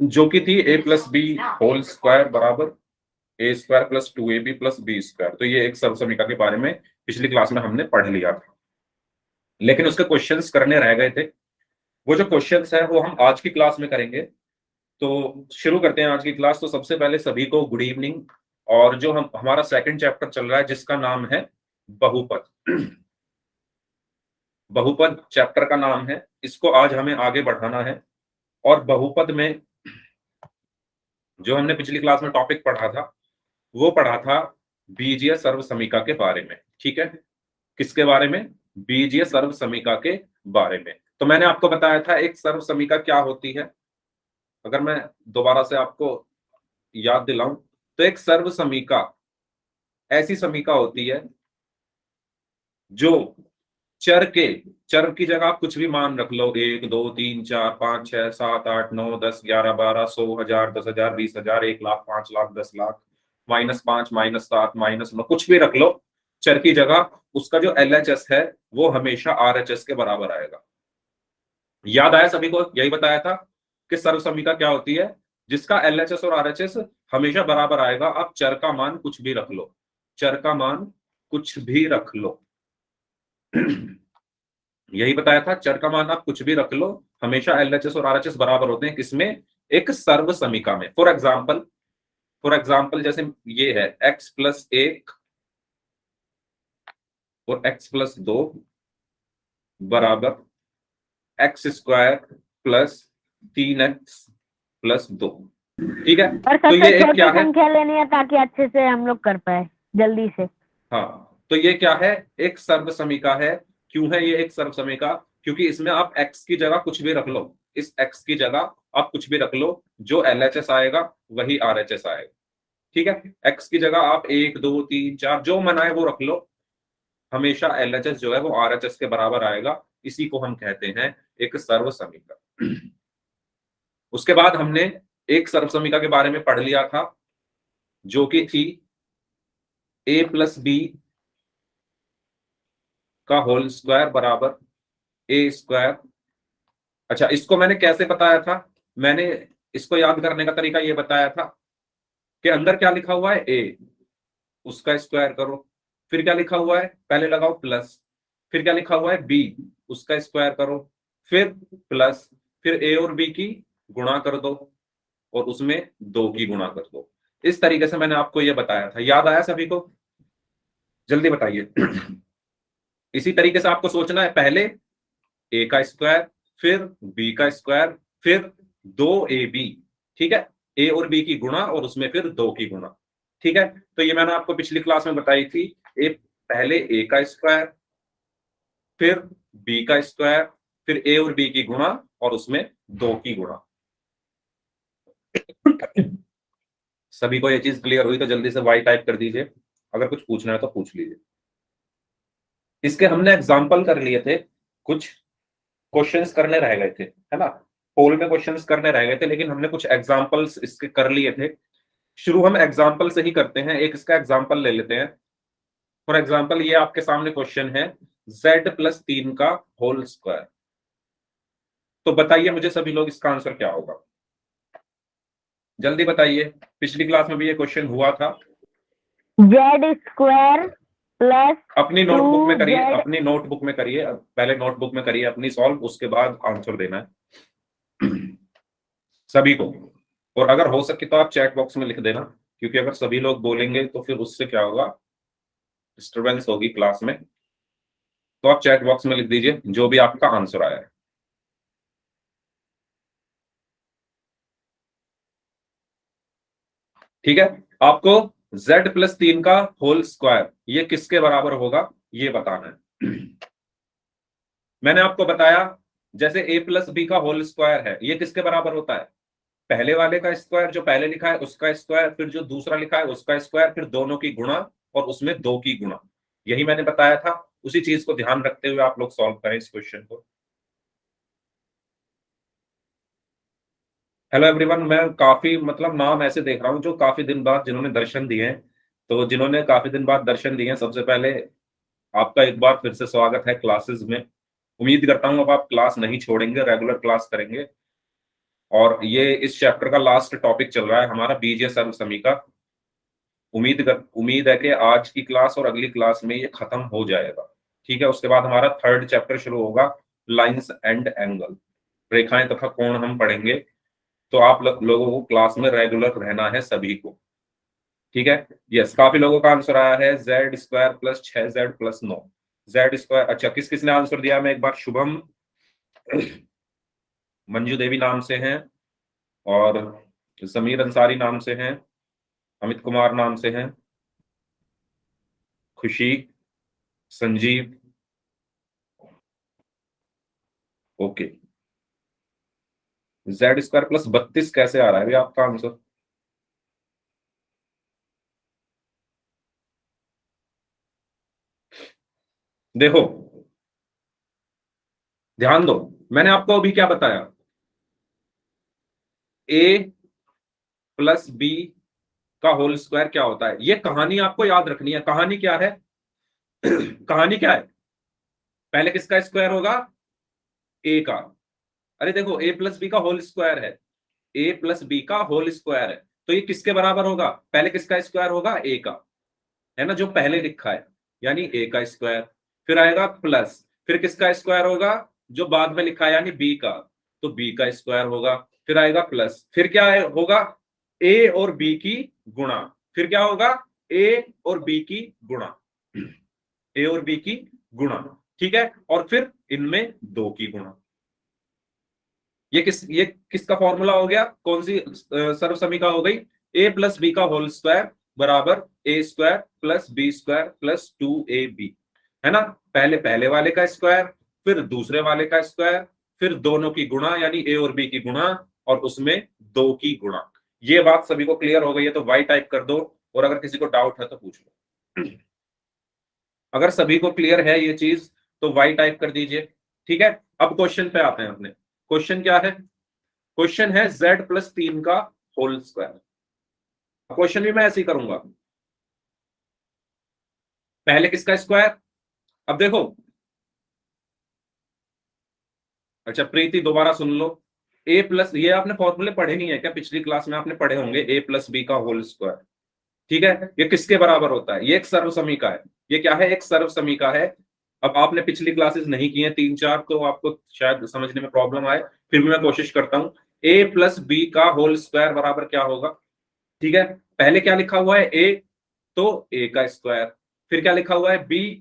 जो कि थी a plus B whole square बराबर a square plus 2ab plus B square. तो ये एक सर्व समीकरण के बारे में पिछली क्लास में हमने पढ़ लिया था, लेकिन उसके क्वेश्चंस करने रह गए थे। वो जो क्वेश्चंस है वो हम आज की क्लास में करेंगे। तो शुरू करते हैं आज की क्लास। तो सबसे पहले सभी को गुड इवनिंग। और जो हमारा सेकंड चैप्टर चल रहा है जिसका नाम है बहुपद। बहुपद चैप्टर का नाम है, इसको आज हमें आगे बढ़ाना है। और बहुपद में जो हमने पिछली क्लास में टॉपिक पढ़ा था वो पढ़ा था बीजीय सर्व समीका के बारे में। ठीक है, किसके बारे में? बीजीय सर्व समीका के बारे में। तो मैंने आपको बताया था एक सर्व समीका क्या होती है। अगर मैं दोबारा से आपको याद दिलाऊं तो एक सर्व समीका ऐसी समीका होती है जो चर की जगह आप कुछ भी मान रख लो, 1 2 3 4 5 6 7 8 9 10 11 12 100 1000 20,000 1,00,000 5,00,000 10,00,000 -5 -7 -9 कुछ भी रख लो चर की जगह। उसका जो एलएचएस है वो हमेशा आरएचएस के बराबर आएगा। याद आया सभी को? यही बताया था कि सर्व समीका क्या होती है, जिसका एलएचएस और आरएचएस हमेशा बराबर आएगा। आप चर का मान कुछ भी रख लो, चर का मान कुछ भी रख लो। यही बताया था, चर का मान आप कुछ भी रख लो, हमेशा एलएचएस और आरएचएस बराबर होते हैं। किसमें? एक सर्व समीका में। फॉर एग्जाम्पल जैसे ये है x+1 और x+2 बराबर x² प्लस 3x+2। ठीक है, और तो सबसे ये एक छोटी क्या है? संख्या लेनी है ताकि अच्छे से हम लोग कर पाए जल्दी से। हाँ, तो ये क्या है? एक सर्व समीका है। क्यों है ये एक सर्व समीका? क्योंकि इसमें आप x की जगह कुछ भी रख लो, इस x की जगह आप कुछ भी रख लो, जो एलएचएस आएगा वही आरएचएस आएगा। ठीक है, x की जगह आप 1 2 3 4 जो मनाए वो रख लो, हमेशा एलएचएस जो है वो आरएचएस के बराबर आएगा। इसी को हम कहते हैं एक सर्व समीका। उसके बाद हमने एक सर्व समीका के बारे में पढ़ लिया था जो कि थी a+b का होल स्क्वायर बराबर a²। अच्छा, इसको मैंने कैसे बताया था? मैंने इसको याद करने का तरीका ये बताया था कि अंदर क्या लिखा हुआ है, a, उसका स्क्वायर करो। फिर क्या लिखा हुआ है, पहले लगाओ प्लस। फिर क्या लिखा हुआ है, b, उसका स्क्वायर करो। फिर प्लस, फिर a और b की गुणा कर दो और उसमें 2 की गुणा कर दो। इस तरीके से मैंने आपको ये बताया था। याद आया सभी को? जल्दी बताइए। इसी तरीके से आपको सोचना है, पहले ए का स्क्वायर, फिर बी का स्क्वायर, फिर 2ab। ठीक है, ए और बी की गुणा और उसमें फिर 2 की गुणा। ठीक है, तो ये मैंने आपको पिछली क्लास में बताई थी। पहले ए का स्क्वायर, फिर बी का स्क्वायर, फिर ए और बी की गुणा और उसमें 2 की गुणा। सभी को ये चीज क्लियर हुई तो जल्दी से वाई टाइप कर दीजिए। अगर कुछ पूछना है तो पूछ लीजिए। इसके हमने एग्जाम्पल कर लिए थे, कुछ क्वेश्चंस करने रह गए थे, है ना? पोल में क्वेश्चंस करने रह गए थे, लेकिन हमने कुछ एग्जाम्पल्स इसके कर लिए थे। शुरू हम एग्जाम्पल से ही करते हैं। एक इसका एग्जाम्पल ले लेते हैं। फॉर एग्जाम्पल ये आपके सामने क्वेश्चन है z+3 का होल स्क्वायर। तो बताइए मुझे सभी लोग, इसका आंसर क्या होगा? जल्दी बताइए। पिछली क्लास में भी ये क्वेश्चन हुआ था। z² प्लस अपनी नोटबुक में करिए, 2z। अपनी नोटबुक में करिए, पहले नोटबुक में करिए अपनी सॉल्व, उसके बाद आंसर देना है सभी को। और अगर हो सके तो आप चैट बॉक्स में लिख देना, क्योंकि अगर सभी लोग बोलेंगे तो फिर उससे क्या होगा, डिस्टरबेंस होगी क्लास में। तो आप चैट बॉक्स में लिख दीजिए जो भी आपका आंसर आया है। ठीक है, आपको z+3 का होल स्क्वायर ये किसके बराबर होगा ये बताना है। मैंने आपको बताया जैसे a+b का होल स्क्वायर है, ये किसके बराबर होता है? पहले वाले का स्क्वायर, जो पहले लिखा है उसका स्क्वायर, फिर जो दूसरा लिखा है उसका स्क्वायर, फिर दोनों की गुणा और उसमें 2 की गुणा। यही मैंने बताया था। उसी चीज को ध्यान रखते हुए आप लोग सॉल्व करें इस क्वेश्चन को। हेलो एवरीवन, मैं काफी नाम ऐसे देख रहा हूँ जो काफी दिन बाद जिन्होंने दर्शन दिए हैं। तो जिन्होंने काफी दिन बाद दर्शन दिए हैं, सबसे पहले आपका एक बार फिर से स्वागत है क्लासेस में। उम्मीद करता हूँ अब आप क्लास नहीं छोड़ेंगे, रेगुलर क्लास करेंगे। और ये इस चैप्टर का लास्ट टॉपिक चल रहा है हमारा, बीजीय सर्वसमी का। उम्मीद है कि आज की क्लास और अगली क्लास में ये खत्म हो जाएगा। ठीक है, उसके बाद हमारा थर्ड चैप्टर शुरू होगा, लाइंस एंड एंगल, रेखाएं तथा कोण हम पढ़ेंगे। तो आप लोगों को क्लास में रेगुलर रहना है सभी को। ठीक है, यस, काफी लोगों का आंसर आया है Z² plus 6Z plus 9। Z², अच्छा किस किसने आंसर दिया, मैं एक बार, शुभम, मंजू देवी नाम से हैं, और समीर अंसारी नाम से हैं, अमित कुमार नाम से हैं, खुशी, संजीव, ओके। Z² प्लस 32 कैसे आ रहा है भी आपका आंसर? देखो, ध्यान दो, मैंने आपको अभी क्या बताया, A प्लस B का होल स्क्वायर क्या होता है, ये कहानी आपको याद रखनी है। कहानी क्या है? कहानी क्या है? पहले किसका स्क्वायर होगा? A का। अरे देखो, A प्लस बी का होल स्क्वायर है, A प्लस बी का होल स्क्वायर है, तो ये किसके बराबर होगा? पहले किसका स्क्वायर होगा? A का, है ना, जो पहले लिखा है, यानी A का स्क्वायर। फिर आएगा प्लस, फिर किसका स्क्वायर होगा? जो बाद में लिखा है, यानी B का, तो B का स्क्वायर होगा। फिर आएगा प्लस, फिर क्या होगा? A और B की गुणा। फिर क्या होगा? A और B की गुणा, A और B की गुणा, ठीक है, और फिर इनमें दो की गुणा। ये किसका फॉर्मूला हो गया? कौन सी सर्वसमीका हो गई? A प्लस बी का होल स्क्वायर बराबर A² plus B² plus 2AB, है ना। पहले पहले वाले का स्क्वायर, फिर दूसरे वाले का स्क्वायर, फिर दोनों की गुणा, यानी A और B की गुणा, और उसमें दो की गुणा। ये बात सभी को क्लियर हो गई है तो वाई टाइप कर दो, और अगर किसी को डाउट है तो पूछ लो। अगर सभी को क्लियर है ये चीज तो वाई टाइप कर दीजिए। ठीक है, अब क्वेश्चन पे आते हैं अपने। क्वेश्चन क्या है? क्वेश्चन है Z प्लस 3 का होल स्क्वायर। क्वेश्चन भी मैं ऐसे ही करूंगा, पहले किसका स्क्वायर। अब देखो, अच्छा प्रीति दोबारा सुन लो, ए प्लस, ये आपने फॉर्मूले पढ़े नहीं है क्या? पिछली क्लास में आपने पढ़े होंगे, A प्लस बी का होल स्क्वायर। ठीक है, ये किसके बराबर होता है? ये एक सर्वसमीका है। ये क्या है? एक सर्वसमीका है। अब आपने पिछली क्लासेस नहीं की हैं 3-4, तो आपको शायद समझने में प्रॉब्लम आए, फिर भी मैं कोशिश करता हूं। A प्लस बी का होल स्क्वायर बराबर क्या होगा? ठीक है, पहले क्या लिखा हुआ है? A, तो A का स्क्वायर। फिर क्या लिखा हुआ है? B,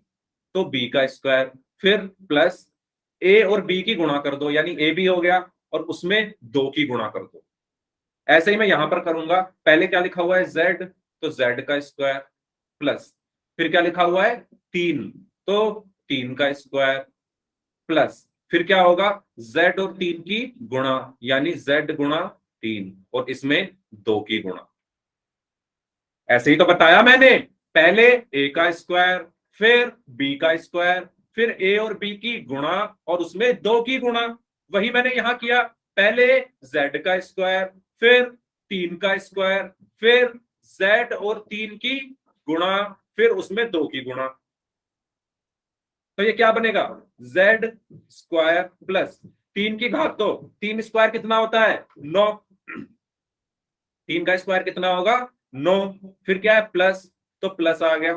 तो B का स्क्वायर। फिर प्लस A और B की गुणा कर दो, यानी A भी हो गया, और उसमें दो की गुणा कर दो। ऐसे ही मैं यहां पर करूंगा, पहले क्या लिखा हुआ है? Z, तो Z का स्क्वायर, प्लस फिर क्या लिखा हुआ है? 3, तो 3 का स्क्वायर, प्लस फिर क्या होगा? Z और 3 की गुणा, यानी Z गुणा 3, और इसमें दो की गुणा। ऐसे ही तो बताया मैंने, पहले A का स्क्वायर, फिर B का स्क्वायर, फिर A और B की गुणा, और उसमें दो की गुणा। वही मैंने यहां किया, पहले Z का स्क्वायर, फिर 3 का स्क्वायर, फिर Z और 3 की गुणा, फिर उसमें दो की गुणा। तो ये क्या बनेगा? Z² प्लस 3 की घात 2, 3 स्क्वायर कितना होता है? 9, 3 का स्क्वायर कितना होगा? 9। फिर क्या है? प्लस, तो प्लस आ गया,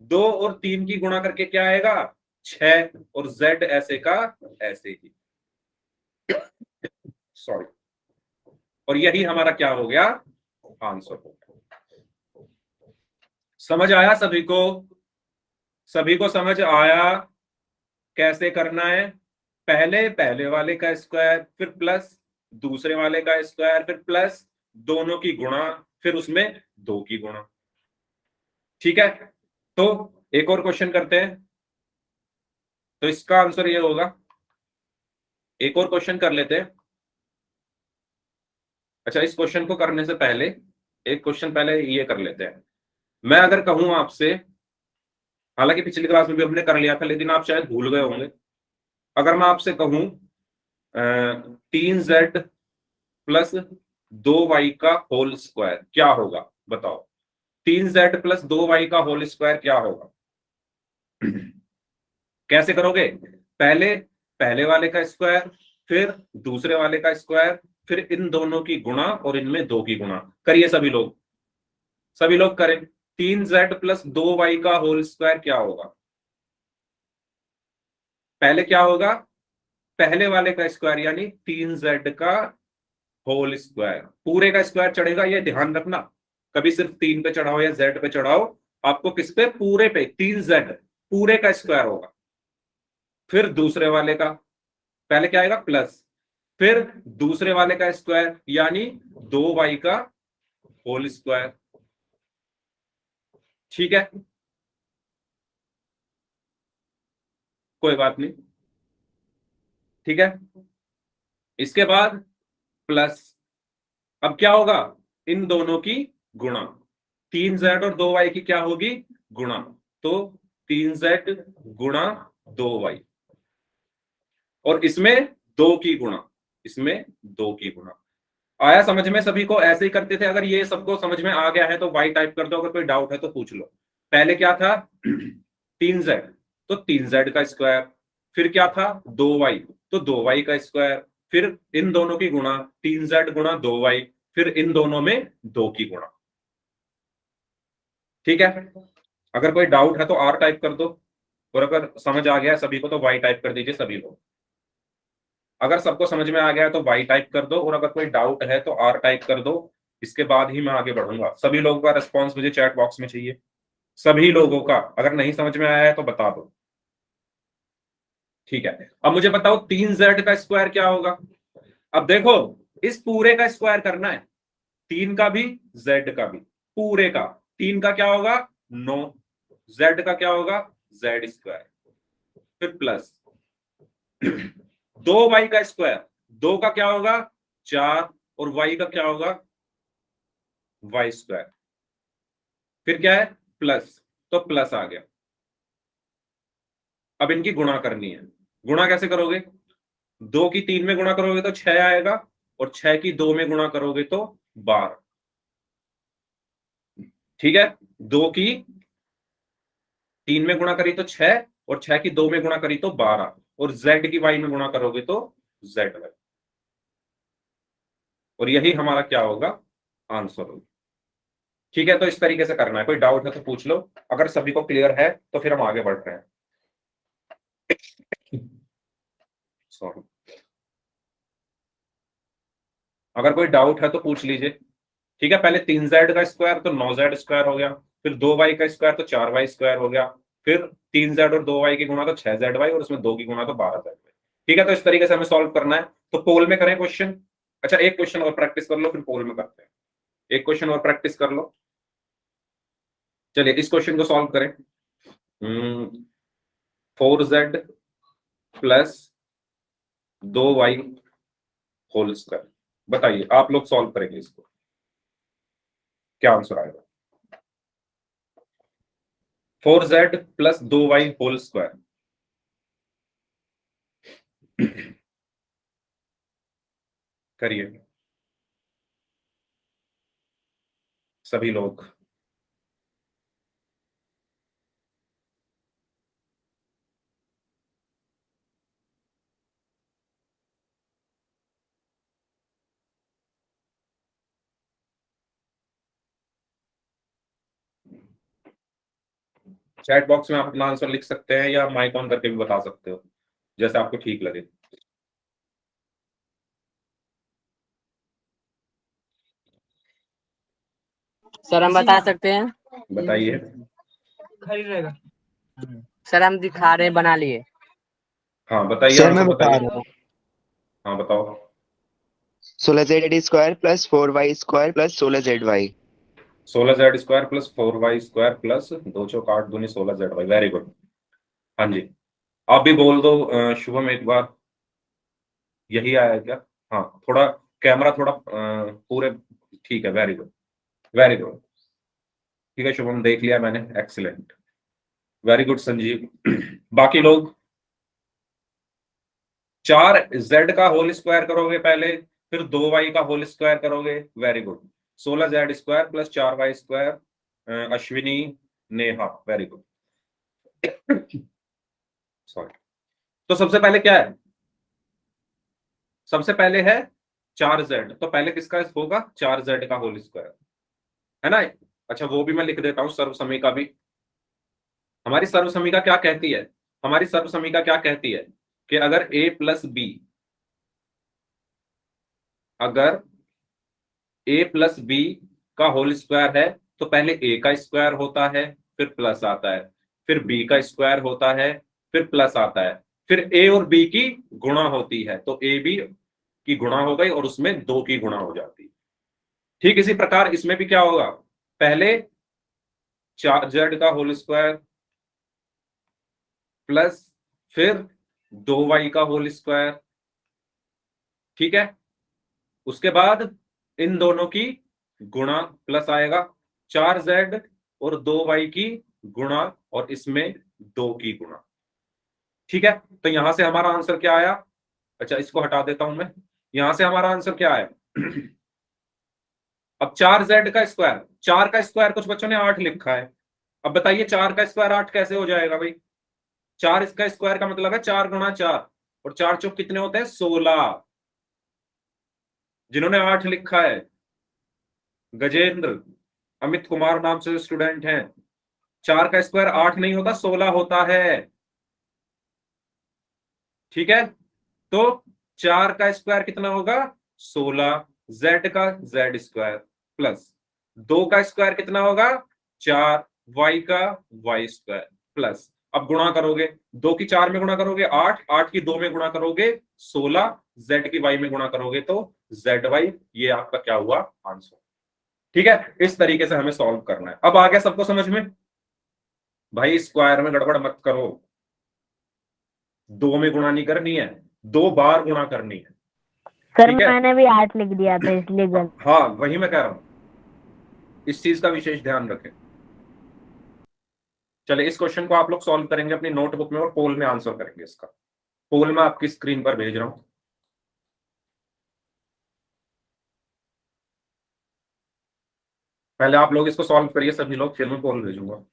2 और 3 की गुणा करके क्या आएगा? 6, और Z ऐसे का ऐसे ही, सॉरी, और यही हमारा क्या हो गया? आंसर हो गया। समझ आया सभी को? सभी को समझ आया कैसे करना है? पहले पहले वाले का स्क्वायर, फिर प्लस दूसरे वाले का स्क्वायर, फिर प्लस दोनों की गुणा, फिर उसमें दो की गुणा। ठीक है, तो एक और क्वेश्चन करते हैं, तो इसका आंसर ये होगा। एक और क्वेश्चन कर लेते हैं। अच्छा, इस क्वेश्चन को करने से पहले एक क्वेश्चन पहले ये कर लेते हैं। मैं अगर कहूं आपसे, हालांकि पिछली क्लास में भी हमने कर लिया था, लेकिन आप शायद भूल गए होंगे। अगर मैं आपसे कहूं 3Z प्लस 2Y का होल स्क्वायर क्या होगा? बताओ, 3Z प्लस 2Y का होल स्क्वायर क्या होगा? कैसे करोगे? पहले पहले वाले का स्क्वायर, फिर दूसरे वाले का स्क्वायर, फिर इन दोनों की गुणा और इनमें 2 की गुणा। करिए सभी लोग करें। 3z प्लस 2y का होल स्क्वायर क्या होगा? पहले क्या होगा? पहले वाले का स्क्वायर यानी 3z का होल स्क्वायर। पूरे का स्क्वायर चढ़ेगा, ये ध्यान रखना। कभी सिर्फ 3 पे चढ़ाओ या z पे चढ़ाओ, आपको किस पे? पूरे पे। 3z पूरे का स्क्वायर होगा। फिर दूसरे वाले का, पहले क्या आएगा? प्लस, फिर दूसरे वाले का स्क्वायर यानी 2y का होल स्क्वायर। ठीक है, कोई बात नहीं। ठीक है, इसके बाद प्लस। अब क्या होगा? इन दोनों की गुणा। 3z और 2y की क्या होगी? गुणा। तो 3z गुणा 2y, और इसमें 2 की गुणा, इसमें 2 की गुणा। आया समझ में? सभी को ऐसे ही करते थे। अगर ये सबको समझ में आ गया है तो y टाइप कर दो, अगर कोई डाउट है तो पूछ लो। पहले क्या था? 3z, तो 3z का स्क्वायर। फिर क्या था? 2y, तो 2y का स्क्वायर। फिर इन दोनों की गुणा, 3z गुणा 2y, फिर इन दोनों में 2 की गुणा। ठीक है, अगर कोई डाउट है तो r टाइप कर दो, और अगर समझ आ गया है सभी को तो y टाइप कर दीजिए सभी लोग। अगर सबको समझ में आ गया है तो y टाइप कर दो, और अगर कोई डाउट है तो r टाइप कर दो। इसके बाद ही मैं आगे बढ़ूंगा। सभी लोगों का रिस्पॉन्स मुझे चैट बॉक्स में चाहिए, सभी लोगों का। अगर नहीं समझ में आया है तो बता दो। ठीक है, अब मुझे बताओ 3z का स्क्वायर क्या होगा? अब देखो, इस पूरे का स्क्वायर करना है, 3 का भी, z का भी। पूरे का 3 का क्या होगा? 9, z का क्या होगा? z square. फिर प्लस 2y का स्क्वायर, 2 का क्या होगा? 4, और y का क्या होगा? y square. फिर क्या है? प्लस, तो प्लस आ गया। अब इनकी गुणा करनी है। गुणा कैसे करोगे? 2 की 3 में गुणा करोगे तो 6 आएगा, और 6 की 2 में गुणा करोगे तो 12। ठीक है, 2 की 3 में गुणा करी तो 6, और 6 की 2 में गुणा करी तो 12, और z की y में गुणा करोगे तो zy। और यही हमारा क्या होगा? आंसर होगा। ठीक है, तो इस तरीके से करना है। कोई डाउट है तो पूछ लो। अगर सभी को क्लियर है तो फिर हम आगे बढ़ रहे हैं। सॉरी, अगर कोई डाउट है तो पूछ लीजिए। ठीक है, पहले 3z का स्क्वायर तो 9z स्क्वायर हो गया, फिर 2y का स्क्वायर तो 4y स्क्वायर हो गया, फिर 3z और 2y की गुणा तो 6zy, और उसमें 2 की गुणा तो 12z। ठीक है, तो इस तरीके से हमें सॉल्व करना है। तो पोल में करें क्वेश्चन। अच्छा, एक क्वेश्चन और प्रैक्टिस कर लो, फिर पोल में करते हैं। एक क्वेश्चन और प्रैक्टिस कर लो। चलिए इस क्वेश्चन को सॉल्व करें। 4z plus 2y whole square. बताइए, आप लोग सॉल्व करेंगे इसको, क्या आंसर आएगा? 4z plus 2y whole square. करिए सभी लोग। चैट बॉक्स में आप अपना आंसर लिख सकते हैं, या माइक ऑन करके भी बता सकते हो, जैसे आपको ठीक लगे। सर हम बता सकते हैं? बताइए। सर हम दिखा रहे हैं, बना लिए। हाँ बताइए, सर आंसर मैं बता बताइए। रहा हूँ। हाँ बताओ। 16z square plus 4y square plus 16zy। 16z square plus 4y square plus 2 चौक 8 दूनी 16zy। Very good. हाँ जी, आप भी बोल दो शुभम एक बार। यही आया क्या? हाँ, थोड़ा कैमरा थोड़ा पूरे। ठीक है, वेरी गुड, वेरी गुड। ठीक है शुभम, देख लिया मैंने, एक्सीलेंट, वेरी गुड संजीव। बाकी लोग 4z का होल स्क्वायर करोगे पहले, फिर 2y का होल स्क्वायर करोगे। Very good. 16z square plus 4y square, Ashwini, Neha, very good. Sorry. तो सबसे पहले क्या है? सबसे पहले है 4z, तो पहले किसका होगा 4z का होल स्क्वायर, है ना। अच्छा वो भी मैं लिख देता हूं, सर्वसमीका भी। हमारी सर्वसमीका क्या कहती है, हमारी सर्वसमीका क्या कहती है कि अगर a प्लस बी, अगर a प्लस बी का होल स्क्वायर है तो पहले a का स्क्वायर होता है, फिर प्लस आता है, फिर b का स्क्वायर होता है, फिर प्लस आता है, फिर a और b की गुणा होती है, तो a b की गुणा हो गई और उसमें 2 की गुणा हो जाती है। ठीक इसी प्रकार इसमें भी क्या होगा, पहले 4z का होल स्क्वायर प्लस फिर 2y का होल स्क्वायर, ठीक है। उसके बाद इन दोनों की गुणा प्लस आएगा, 4z और 2y की गुणा और इसमें 2 की गुणा, ठीक है। तो यहां से हमारा आंसर क्या आया, अच्छा इसको हटा देता हूं मैं, यहां से हमारा आंसर क्या आया अब 4z का स्क्वायर, 4 का स्क्वायर कुछ बच्चों ने 8 लिखा है, अब बताइए 4 का स्क्वायर 8 कैसे हो जाएगा भाई, 4 इसका स्क्वायर का मतलब है 4 गुणा 4, और 4 चौक कितने होते हैं 16। जिन्होंने 8 लिखा है, गजेंद्र, अमित कुमार नाम से स्टूडेंट हैं, 4 का स्क्वायर 8 नहीं होता 16 होता है, ठीक है। तो 4 का स्क्वायर कितना होगा 16, z का z स्क्वायर प्लस 2 का स्क्वायर कितना होगा 4, y का y स्क्वायर प्लस, अब गुणा करोगे 2 की 4 में गुणा करोगे 8, 8 की 2 में गुणा करोगे 16, z की y में गुणा करोगे तो zy, ये आपका क्या हुआ आंसर, ठीक है। इस तरीके से हमें सॉल्व करना है। अब आ गया सबको समझ में, भाई स्क्वायर में गड़बड़ मत करो, 2 में गुणा नहीं करनी है, 2 बार गुणा करनी है, सर ठीक है। मैंने भी 8 लिख दिया था इसलिए गलत। हाँ वही मैं कह रहा हूं, इस चीज का विशेष ध्यान रखें। चलिए इस क्वेश्चन को आप लोग सॉल्व करेंगे अपनी नोटबुक में और पोल में आंसर करेंगे इसका, पोल मैं आपकी स्क्रीन पर भेज रहा हूं। पहले आप लोग इसको सॉल्व करिए सभी लोग, फिर मैं पोल भेजूंगा।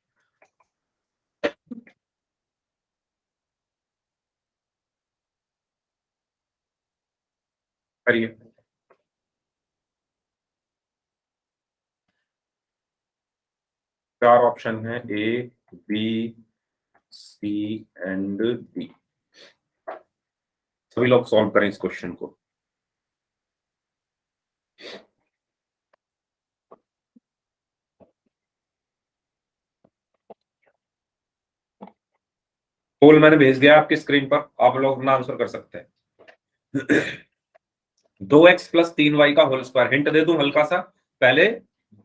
करिए, 4 ऑप्शन है, A B C and D. सभी लोग सॉल्व करें इस क्वेश्चन को। पोल मैंने भेज दिया आपकी स्क्रीन पर, आप लोग अपना आंसर कर सकते हैं। 2x प्लस 3y का होल स्क्वायर, हिंट दे दूं हल्का सा, पहले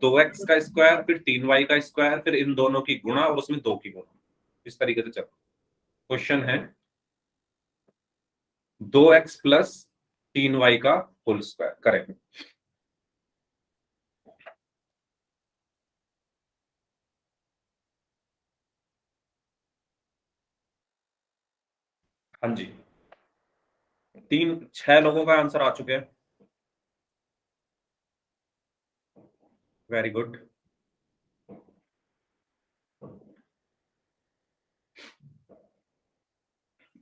2x का स्क्वायर फिर 3y का स्क्वायर फिर इन दोनों की गुणा और उसमें 2 की गुणा, इस तरीके से चलो। क्वेश्चन है 2x प्लस 3y का होल स्क्वायर करें। हाँ जी, 6 लोगों का आंसर आ चुके हैं, very good.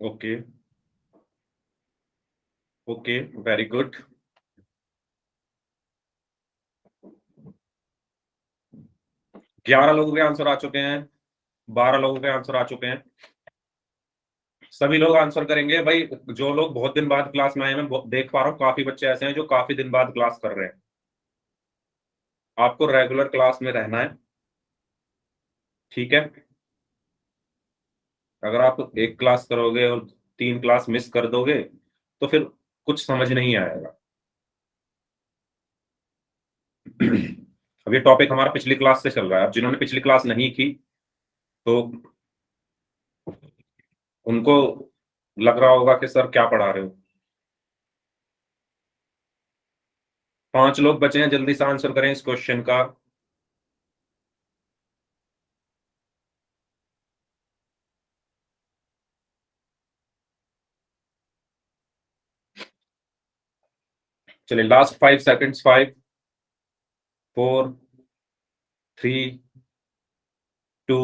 Okay okay very good. 11 लोगों के आंसर आ चुके हैं, 12 लोगों के आंसर आ चुके हैं, सभी लोग आंसर करेंगे भाई। जो लोग बहुत दिन बाद क्लास में आए, मैं देख पा रहा हूँ काफी बच्चे ऐसे हैं जो काफी दिन बाद क्लास कर रहे हैं। आपको रेगुलर क्लास में रहना है, ठीक है। अगर आप एक क्लास करोगे और 3 क्लास मिस कर दोगे तो फिर कुछ समझ नहीं आएगा। अब ये टॉपिक हमारा पिछली क्लास से चल रहा है, अब जिन्होंने पिछली क्लास नहीं की तो उनको लग रहा होगा कि सर क्या पढ़ा रहे हो। 5 लोग बचे हैं, जल्दी से आंसर करें इस क्वेश्चन का। चलिए लास्ट 5 सेकंड्स, 5 4 3 2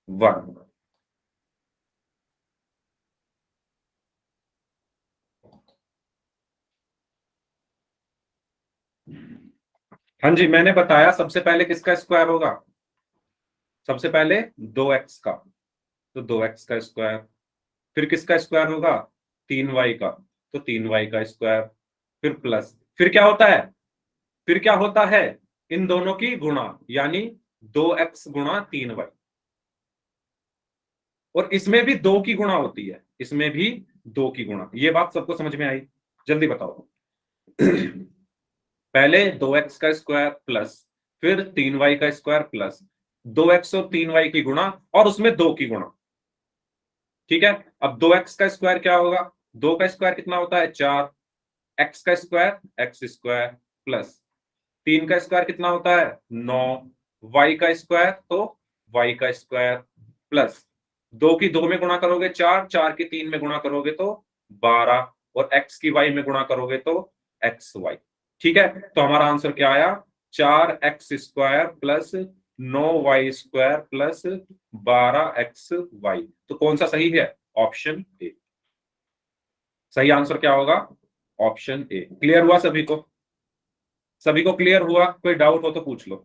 1। हाँ जी, मैंने बताया सबसे पहले किसका स्क्वायर होगा, सबसे पहले 2x का, तो 2x का स्क्वायर, फिर किसका स्क्वायर होगा 3y का, तो 3y का स्क्वायर, फिर प्लस, फिर क्या होता है, फिर क्या होता है इन दोनों की गुणा, यानी 2x गुणा 3y, और इसमें भी 2 की गुणा होती है, इसमें भी 2 की गुणा। ये बात सबको समझ में आई, जल्दी बताओ। पहले 2x का स्क्वायर प्लस, फिर 3y का स्क्वायर प्लस 2x और 3y की गुणा, और उसमें 2 की गुणा। ठीक है, अब 2x का स्क्वायर क्या होगा, 2 का स्क्वायर कितना होता है 4, x का स्क्वायर x स्क्वायर प्लस 3 का स्क्वायर कितना होता है 9, y का स्क्वायर तो y का स्क्वायर प्लस 2 की 2 में गुणा करोगे 4, 4 की 3 में गुणा करोगे तो 12, और x की y में गुणा करोगे तो xy। ठीक है, तो हमारा आंसर क्या आया 4x square plus 9y square plus 12xy। तो कौन सा सही है, ऑप्शन ए। सही आंसर क्या होगा, ऑप्शन ए। क्लियर हुआ सभी को, सभी को क्लियर हुआ, कोई डाउट हो तो पूछ लो।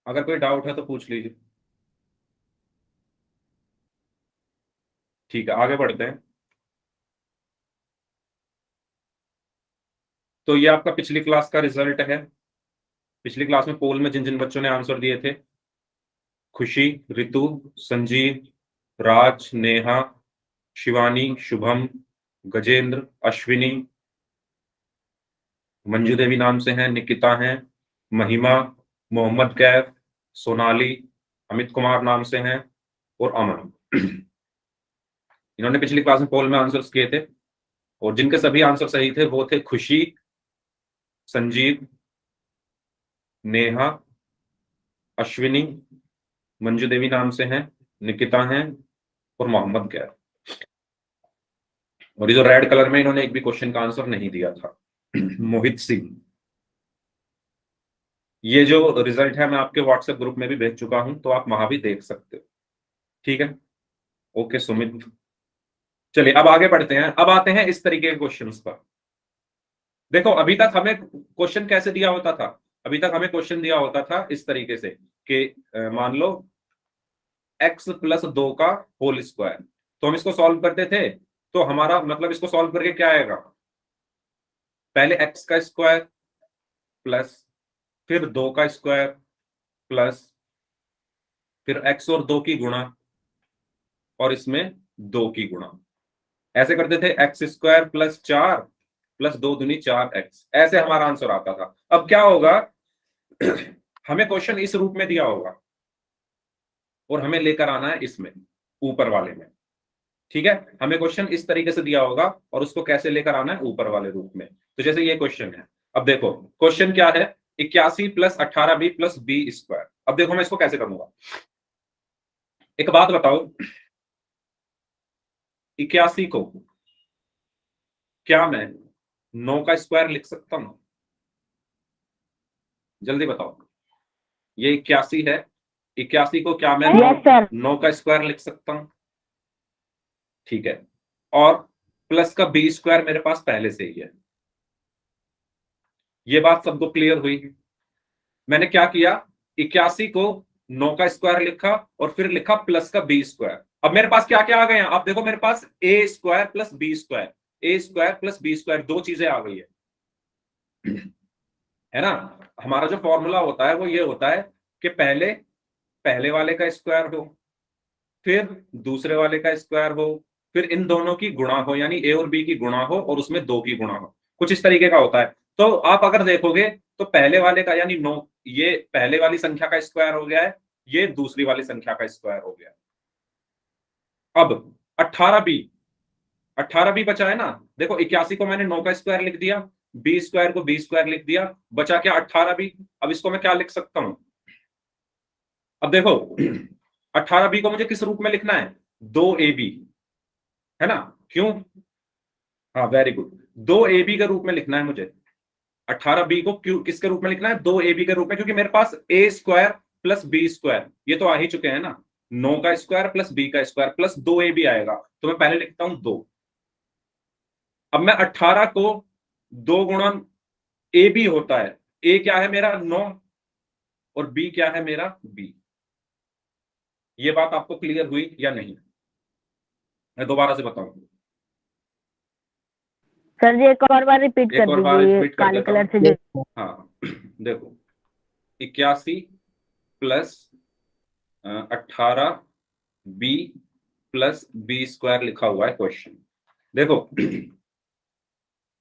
अगर कोई डाउट है तो पूछ लीजिए। ठीक है, आगे बढ़ते हैं। तो ये आपका पिछली क्लास का रिजल्ट है। पिछली क्लास में पोल में जिन जिन बच्चों ने आंसर दिए थे, खुशी, रितु, संजीव, राज, नेहा, शिवानी, शुभम, गजेंद्र, अश्विनी, मंजू देवी नाम से हैं, निकिता हैं, महिमा, मोहम्मद कैफ, सोनाली, अमित कुमार नाम से हैं, और अमन। इन्होंने पिछली क्लास में पोल में आंसर्स किए थे, और जिनके सभी आंसर सही थे वो थे खुशी, संजीव, नेहा, अश्विनी, मंजू देवी नाम से हैं, निकिता हैं, और मोहम्मद कैफ। और ये जो रेड कलर में इन्होंने एक भी क्वेश्चन का आंसर नहीं दिया था, मोहित सिंह। ये जो रिजल्ट है मैं आपके व्हाट्सएप ग्रुप में भी भेज चुका हूं, तो आप वहां भी देख सकते हो। ठीक है, ओके सुमित। चलिए अब आगे बढ़ते हैं, अब आते हैं इस तरीके के क्वेश्चंस पर। देखो अभी तक हमें क्वेश्चन कैसे दिया होता था, अभी तक हमें क्वेश्चन दिया होता था इस तरीके से कि मान लो x प्लस 2 का होल स्क्वायर, तो हम इसको सॉल्व करते थे, तो हमारा मतलब इसको सॉल्व करके क्या आएगा, पहले x का स्क्वायर प्लस, फिर 2 का स्क्वायर प्लस, फिर x और 2 की गुणा, और इसमें 2 की गुणा। ऐसे करते थे एक्स स्क्वायर प्लस 4 प्लस 2 दूनी 4x, ऐसे हमारा आंसर आता था। अब क्या होगा, हमें क्वेश्चन इस रूप में दिया होगा और हमें लेकर आना है इसमें, ऊपर वाले में। ठीक है, हमें क्वेश्चन इस तरीके से दिया होगा और उसको कैसे लेकर आना है ऊपर वाले रूप में। तो जैसे ये क्वेश्चन है, अब देखो क्वेश्चन क्या है, 81 plus 18b plus B square. अब देखो मैं इसको कैसे करूंगा, एक बात बताओ, 81 को क्या मैं 9 का स्क्वायर लिख सकता हूं, जल्दी बताओ। ये 81 है, 81 को क्या मैं यस सर। 9 का स्क्वायर लिख सकता हूं, ठीक है, और प्लस का बी स्क्वायर मेरे पास पहले से ही है। ये बात सबको क्लियर हुई। मैंने क्या किया, 81 को 9 का स्क्वायर लिखा और फिर लिखा प्लस का बी स्क्वायर। अब मेरे पास क्या क्या आ गए हैं, आप देखो मेरे पास ए स्क्वायर प्लस बी स्क्वायर, ए स्क्वायर प्लस बी स्क्वायर, दो चीजें आ गई है ना। हमारा जो फॉर्मूला होता है वो ये होता है कि पहले पहले वाले का स्क्वायर हो, फिर दूसरे वाले का स्क्वायर हो, फिर इन दोनों की गुणा हो, यानी ए और बी की गुणा हो और उसमें 2 की गुणा हो, कुछ इस तरीके का होता है। तो आप अगर देखोगे तो पहले वाले का यानी 9, ये पहले वाली संख्या का स्क्वायर हो गया है, ये दूसरी वाली संख्या का स्क्वायर हो गया है। अब 18b, 18b बचा है ना, देखो 81 को मैंने 9 का स्क्वायर लिख दिया, बी स्क्वायर को बी स्क्वायर लिख दिया, बचा क्या 18b। अब इसको मैं क्या लिख सकता हूं, अब देखो 18b को मुझे किस रूप में लिखना है, 2ab, है ना, क्यों, हाँ वेरी गुड, 2ab के रूप में लिखना है मुझे। 18b को क्यों किसके रूप में लिखना है, 2ab के रूप में, क्योंकि मेरे पास a square plus B square ये तो आ ही चुके हैं ना, 9 का स्क्वायर प्लस बी का स्क्वायर प्लस 2ab आएगा, तो मैं पहले लिखता हूं 2। अब मैं 18 को 2 गुणा ए बी होता है। ए क्या है मेरा 9 और बी क्या है मेरा बी। ये बात आपको क्लियर हुई या नहीं? मैं दोबारा से बताऊं, सर जी एक और बार रिपीट एक कर और बार दीजिए, रिपीट कर काले देता कलर हूं। से जो। हाँ देखो 81 plus 18 B plus B square लिखा हुआ है क्वेश्चन। देखो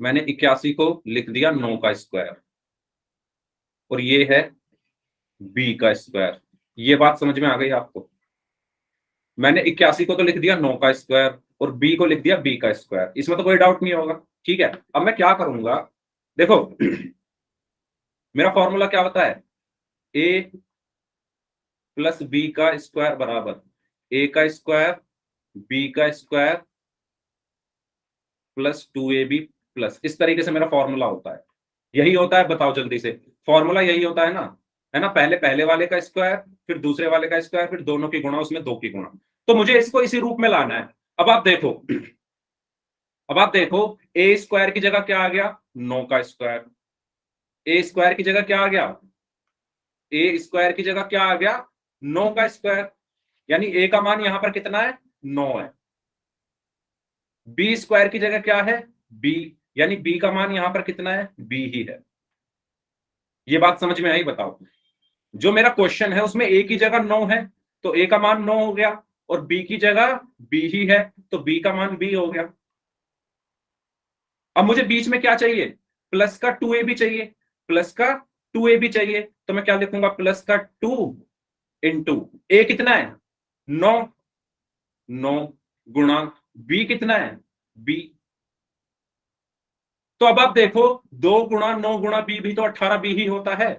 मैंने 81 को लिख दिया 9 का स्क्वायर और ये है बी का स्क्वायर। ये बात समझ में आ गई आपको? मैंने 81 को तो लिख दिया 9 का स्क्वायर और बी को लिख दिया बी का स्क्वायर, इसमें तो कोई डाउट नहीं होगा। ठीक है, अब मैं क्या करूंगा, देखो मेरा फॉर्मूला क्या होता है, ए प्लस बी का स्क्वायर बराबर ए का स्क्वायर बी का स्क्वायर प्लस 2ab प्लस, इस तरीके से मेरा फॉर्मूला होता है। यही होता है, बताओ जल्दी से, फॉर्मूला यही होता है ना, है ना? पहले पहले वाले का स्क्वायर फिर दूसरे वाले का स्क्वायर फिर दोनों की गुणा उसमें 2 की गुणा। तो मुझे इसको इसी रूप में लाना है। अब आप देखो, अब आप देखो ए स्क्वायर की जगह क्या आ गया 9 का स्क्वायर, ए स्क्वायर की जगह क्या आ गया, ए स्क्वायर की जगह क्या आ गया 9 का स्क्वायर, यानी ए का मान यहां पर कितना है 9 है। बी स्क्वायर की जगह क्या है बी, यानी बी का मान यहां पर कितना है बी ही है। ये बात समझ में आई? बताओ, जो मेरा क्वेश्चन है उसमें ए की जगह 9 है तो ए का मान 9 हो गया और बी की जगह बी ही है तो बी का मान बी हो गया। अब मुझे बीच में क्या चाहिए, प्लस का 2a भी चाहिए, प्लस का 2a भी चाहिए, तो मैं क्या लिखूंगा प्लस का 2 इंटू ए कितना है 9, 9 गुणा बी कितना है बी। तो अब आप देखो 2 गुणा 9 गुणा बी भी तो 18 बी ही होता है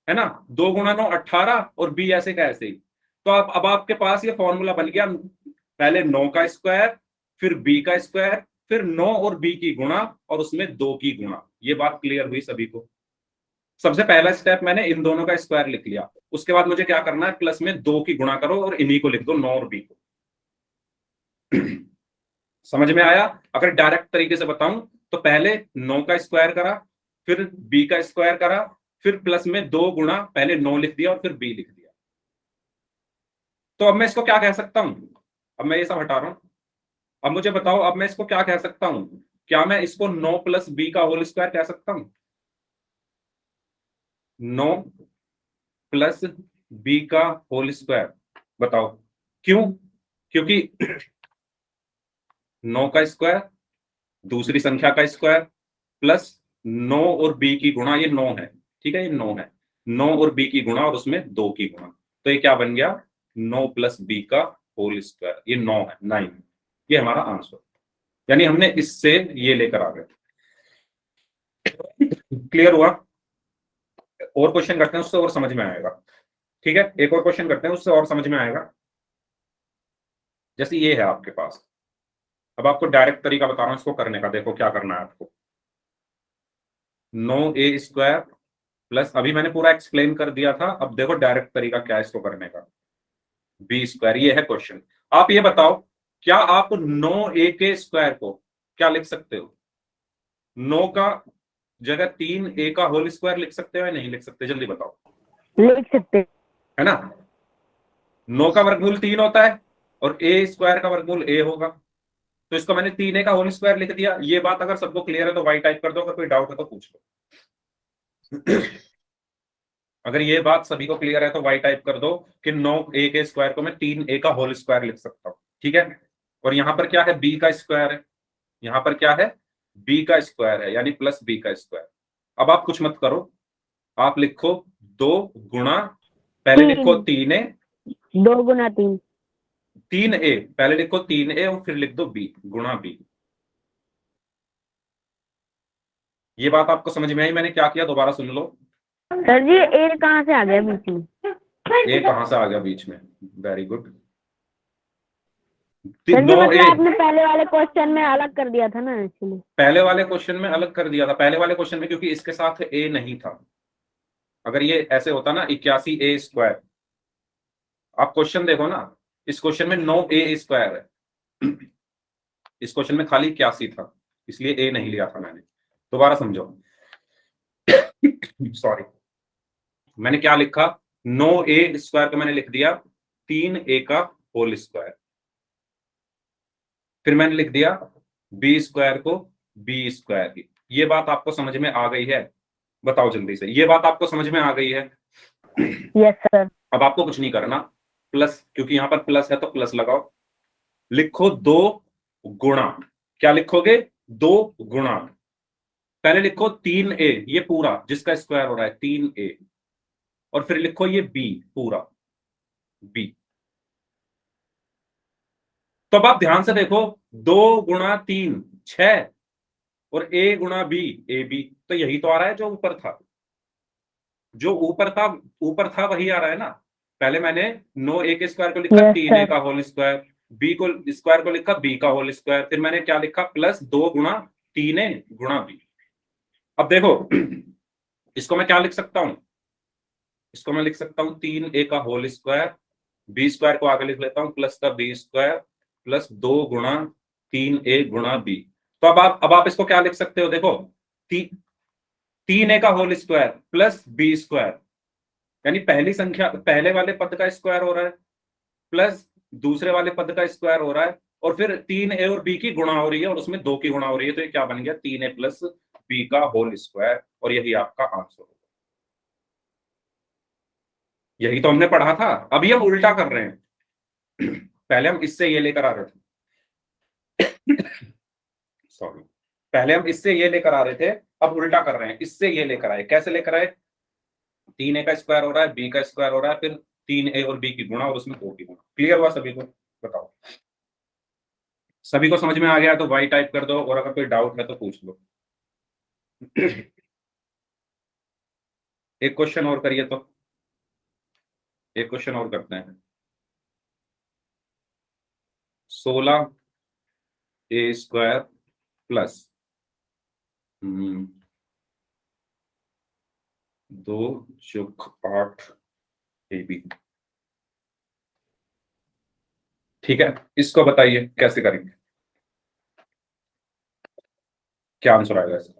ना? 2 गुणा 9 18 और बी ऐसे का ऐसे ही। तो अब आपके पास ये फॉर्मूला बन गया, पहले 9 का स्क्वायर फिर बी का स्क्वायर फिर 9 और बी की गुणा और उसमें 2 की गुणा। ये बात क्लियर हुई सभी को? सबसे पहला स्टेप मैंने इन दोनों का स्क्वायर लिख लिया, उसके बाद मुझे क्या करना है प्लस में 2 की गुणा करो और इन्हीं को लिख दो 9 और बी को। समझ में आया? अगर डायरेक्ट तरीके से बताऊं तो पहले 9 का स्क्वायर करा फिर बी का स्क्वायर करा फिर प्लस में 2 गुणा, पहले 9 लिख दिया और फिर बी लिख दिया। तो अब मैं इसको क्या कह सकता हूं, अब मैं ये सब हटा रहा हूं, अब मुझे बताओ अब मैं इसको क्या कह सकता हूं, क्या मैं इसको 9 प्लस बी का होल स्क्वायर कह सकता हूं? 9 प्लस बी का होल स्क्वायर, बताओ क्यों? क्योंकि 9 का स्क्वायर दूसरी संख्या का स्क्वायर प्लस 9 और बी की गुणा, ये 9 है, ठीक है, ये 9 है, 9 और बी की गुणा और उसमें 2 की गुणा, तो ये क्या बन गया 9 प्लस बी का होल स्क्वायर, ये 9 है 9, ये हमारा आंसर। यानी हमने इससे ये लेकर आ गए। क्लियर हुआ? और क्वेश्चन करते हैं उससे और समझ में आएगा। ठीक है, एक और क्वेश्चन करते हैं उससे और समझ में आएगा। जैसे ये है आपके पास, अब आपको डायरेक्ट तरीका बता रहा हूं इसको करने का। देखो क्या करना है आपको, 9a स्क्वायर प्लस, अभी मैंने पूरा एक्सप्लेन कर दिया था, अब देखो डायरेक्ट तरीका क्या है इसको करने का, बी स्क्वायर। ये है क्वेश्चन। आप ये बताओ क्या आप 9a के स्क्वायर को क्या लिख सकते हो, 9 का जगह 3a का होल स्क्वायर लिख सकते हो या नहीं लिख सकते? जल्दी बताओ। लिख सकते। है ना, 9 का वर्गमूल 3 होता है और a स्क्वायर का वर्गमूल a होगा, तो इसको मैंने 3a का होल स्क्वायर लिख दिया। ये बात अगर सबको क्लियर है तो वाई टाइप कर दो, अगर कोई डाउट है तो पूछ लो। अगर ये बात सभी को क्लियर है तो वाई टाइप कर दो कि 9a के स्क्वायर को मैं 3a का होल स्क्वायर लिख सकता हूं। ठीक है, और यहां पर क्या है b का स्क्वायर है, यहां पर क्या है b का स्क्वायर है, यानी प्लस b का स्क्वायर। अब आप कुछ मत करो, आप लिखो 2 गुणा, पहले लिखो 3a, 2 गुना 3, 3a, पहले लिखो 3a और फिर लिख दो b गुणा b। ये बात आपको समझ में आई मैंने क्या किया? दोबारा सुन लो। सर जी ए कहाँ से आ गया बीच में? ए कहां से आ गया बीच में? Very good. सर जी 9a मतलब आपने पहले वाले क्वेश्चन में अलग कर दिया था ना, इसलिए। पहले वाले क्वेश्चन में अलग कर दिया था, पहले वाले क्वेश्चन में क्योंकि इसके साथ ए नहीं था। अगर ये ऐसे होता ना 81a स्क्वायर, आप क्वेश्चन देखो ना, इस क्वेश्चन में 9a स्क्वायर है, इस क्वेश्चन में खाली 81 था, इसलिए ए नहीं लिया था मैंने। दोबारा समझो। सॉरी, मैंने क्या लिखा, 9a स्क्वायर को मैंने लिख दिया 3a का होल स्क्वायर, फिर मैंने लिख दिया b स्क्वायर को b स्क्वायर की। ये बात आपको समझ में आ गई है? बताओ जल्दी से, ये बात आपको समझ में आ गई है? Yes sir. अब आपको कुछ नहीं करना, प्लस, क्योंकि यहां पर प्लस है तो प्लस लगाओ, लिखो 2 गुणा, क्या लिखोगे, 2 गुणा, पहले लिखो 3a, ये पूरा जिसका स्क्वायर हो रहा है 3a, और फिर लिखो ये b पूरा b। तो अब आप ध्यान से देखो, 2 गुणा 3 6, और a गुणा b ए बी, तो यही तो आ रहा है जो ऊपर था, जो ऊपर था वही आ रहा है ना। पहले मैंने 9a के स्क्वायर को लिखा Yes, 3a sir. का होल स्क्वायर, b को स्क्वायर को लिखा b का होल स्क्वायर, फिर मैंने क्या लिखा, प्लस 2 गुणा 3a गुणा b। अब देखो, इसको मैं क्या लिख सकता हूं, इसको मैं लिख सकता हूं 3a का होल स्क्वायर, b स्क्वायर को आगे लिख लेता हूं प्लस का b स्क्वायर, प्लस 2 गुणा 3a गुणा b। तो अब आप इसको क्या लिख सकते हो, देखो 3a का whole square plus b square, यानी पहली संख्या, पहले वाले पद का स्क्वायर हो रहा है, प्लस दूसरे वाले पद का स्क्वायर हो रहा है, और फिर 3a और b की गुणा हो रही है, और उसमें 2 की गुणा हो रही है, तो ये क्या बन गया, 3a प्लस b का होल स्क्वायर, और यही आपका आंसर होगा। यही तो हमने पढ़ा था। अभी हम उल्टा कर रहे हैं। पहले हम इससे ये लेकर आ रहे थे, सॉरी, पहले हम इससे ये लेकर आ रहे थे, अब उल्टा कर रहे हैं, इससे ये लेकर आए। कैसे लेकर आए, 3a का स्क्वायर हो रहा है, b का स्क्वायर हो रहा है, फिर 3a और b की गुणा, और उसमें 2 की गुणा। क्लियर हुआ सभी को? बताओ, सभी को समझ में आ गया तो वाई टाइप कर दो, और अगर कोई डाउट है तो पूछ लो। एक क्वेश्चन और करिए, तो एक क्वेश्चन और करते हैं। 16a स्क्वायर प्लस 2+8ab, ठीक है, इसको बताइए कैसे करेंगे, क्या आंसर आएगा इसका?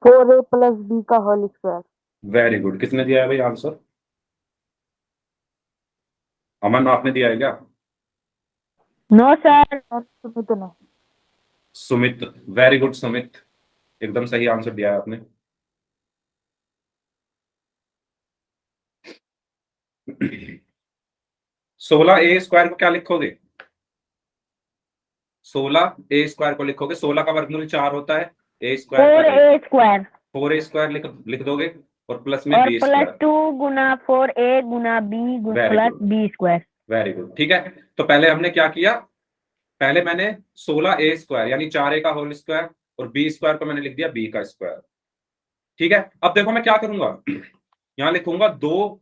फोर ए प्लस बी का होल स्क्वायर। Very good. किसने दिया है भाई आंसर? अमन, आपने दिया है क्या? नो सर, सुमित ने। सुमित, वेरी गुड सुमित, एकदम सही आंसर दिया है आपने। 16a स्क्वायर को क्या लिखोगे, 16a स्क्वायर को लिखोगे, 16 का वर्गमूल 4 होता है, a स्क्वायर फोर का ए स्क्वायर 4a स्क्वायर लिख दोगे, और प्लस में और b प्लस स्क्वायर। 2 गुना 4a गुना b Very plus good. B square. Very good, ठीक है। तो पहले हमने क्या किया, पहले मैंने 16a स्क्वायर यानी 4a का होल स्क्वायर, और b स्क्वायर को मैंने लिख दिया b का स्क्वायर, ठीक है। अब देखो मैं क्या करूंगा, यहां लिखूंगा 2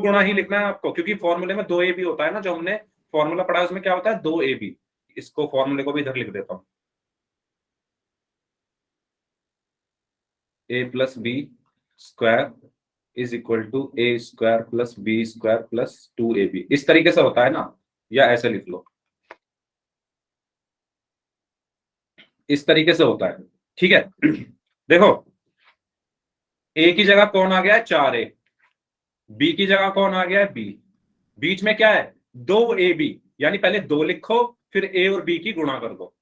गुणा ही लिखना है आपको, क्योंकि फॉर्मूले में 2ab होता है ना, जो हमने फॉर्मूला पढ़ा है उसमें क्या होता है, 2ab। इसको फॉर्मूले को भी इधर लिख देता हूं, a plus B square is equal to a square plus b square plus 2ab। इस तरीके से होता है ना, या ऐसे लिख लो, इस तरीके से होता है, ठीक है। देखो, a की जगह कौन आ गया है, 4a, b की जगह कौन आ गया है, b, बीच में क्या है, 2ab, यानी पहले 2 लिखो, फिर a और b की गुणा कर दो,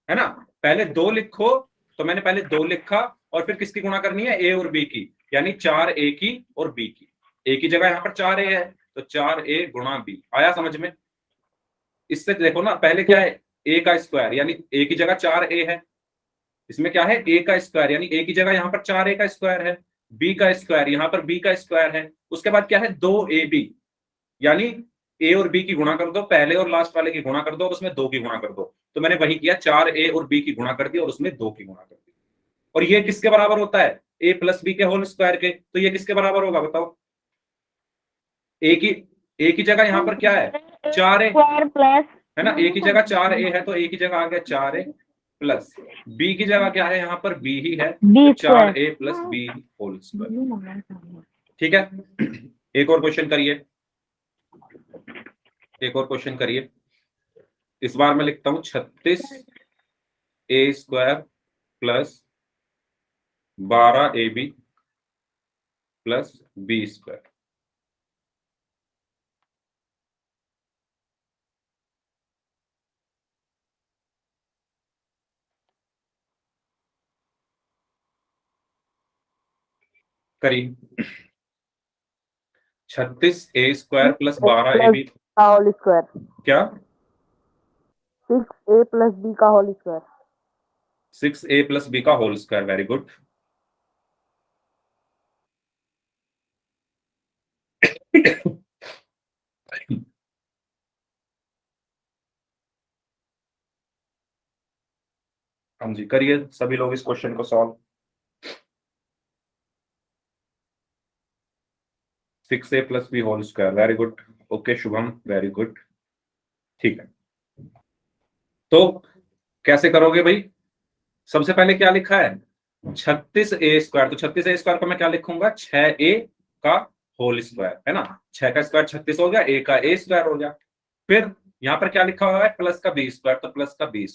है ना। पहले 2 लिखो, तो मैंने पहले 2 लिखा, और फिर किसकी गुणा करनी है, a और b की, यानी 4a की और b की। a की जगह यहां पर 4a है, तो 4a गुणा b। आया समझ में? इससे देखो ना, पहले क्या है, a का स्क्वायर, यानी a की जगह 4a है, इसमें क्या है, a का स्क्वायर, यानी a की जगह यहां पर 4a का स्क्वायर है, b का स्क्वायर, यहां पर b का स्क्वायर है, उसके बाद क्या है, 2ab, यानी a और b की गुणा कर दो, पहले और लास्ट वाले की गुणा कर दो, और उसमें 2 की गुणा कर दो। तो मैंने वही किया, 4a और b की गुणा कर दी, और उसमें 2 की गुणा कर दी। और ये किसके बराबर होता है, a प्लस बी के होल स्क्वायर के, तो ये किसके बराबर होगा बताओ, a की जगह यहां पर क्या है, 4a स्क्वायर प्लस, है ना, a की जगह 4a है, तो a की जगह आ गया 4a, प्लस b की जगह क्या है, यहाँ पर b ही है, बी तो 4a plus b whole square, ठीक है। एक और क्वेश्चन करिए, एक और क्वेश्चन करिए। इस बार मैं लिखता हूं 36a² plus 12ab plus b²। करिए 36a² प्लस 12ab का होल स्क्वायर, क्या 6a प्लस b का whole square. 6a plus b का होल स्क्वायर। Very good. हाँ जी, करिए सभी लोग इस क्वेश्चन को solve. 6a plus B whole square. Very good. Okay Shubham, very good. ठीक है, तो कैसे करोगे भाई? सबसे पहले क्या लिखा है 36a², तो 36a² को मैं क्या लिखूंगा 6a का होल स्क्वायर, है ना। 6 का स्क्वायर 36 हो गया, a का a² हो गया। फिर यहां पर क्या लिखा हुआ है प्लस का b², तो प्लस का b²।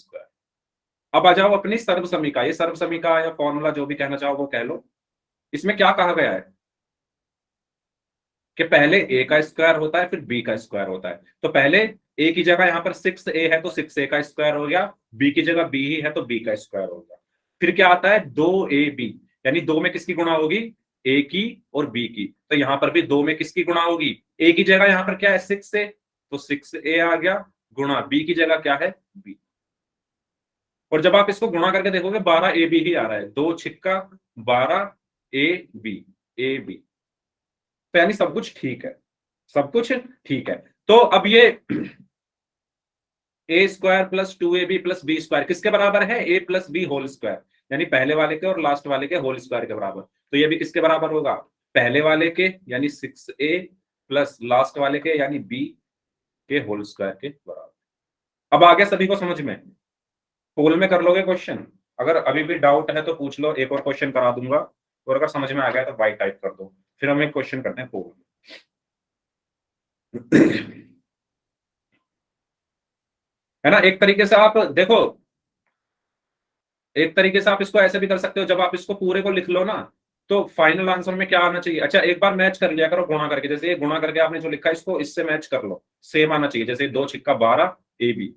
अब आ जाओ अपनी सर्वसमीका, ये सर्वसमीका या फॉर्मूला जो भी कहना चाहो वो कह लो। इसमें क्या कहा गया है कि पहले a का स्क्वायर होता है फिर b का स्क्वायर होता है। तो पहले a की जगह यहां पर 6a है तो 6a का स्क्वायर हो गया, b की जगह b ही है तो b का स्क्वायर हो गया। फिर क्या आता है 2ab, यानी दो में किसकी गुणा होगी a की और b की। तो यहां पर भी दो में किसकी गुणा होगी, a की जगह यहां पर क्या है 6a, तो 6a आ गया, गुणा b की जगह क्या है b। और जब आप इसको गुणा करके देखोगे 12ab ही आ रहा है, 2 छिक्का 12ab। तो यानी सब कुछ ठीक है, सब कुछ ठीक है। तो अब ये a² plus 2ab plus b² किसके बराबर है a plus B whole square, यानी पहले वाले के और लास्ट वाले के होल स्क्वायर के बराबर। तो ये भी किसके बराबर होगा पहले वाले के यानी 6a प्लस लास्ट वाले के यानी b के होल स्क्वायर के बराबर। अब आ गया सभी को समझ में? पोल में कर लोगे क्वेश्चन? अगर अभी भी डाउट है तो पूछ लो, एक और क्वेश्चन करा दूंगा। और अगर समझ में आ गया तो बाई टाइप कर दो, फिर हम एक क्वेश्चन करते हैं पोल में। है ना। एक तरीके से आप देखो, एक तरीके से आप इसको ऐसे भी कर सकते हो, जब आप इसको पूरे को लिख लो ना तो फाइनल आंसर में क्या आना चाहिए। अच्छा एक बार मैच कर लिया करो गुणा करके, जैसे ये गुणा करके आपने जो लिखा है इसको इससे मैच कर लो, सेम आना चाहिए। जैसे 2 छिक्का 12ab,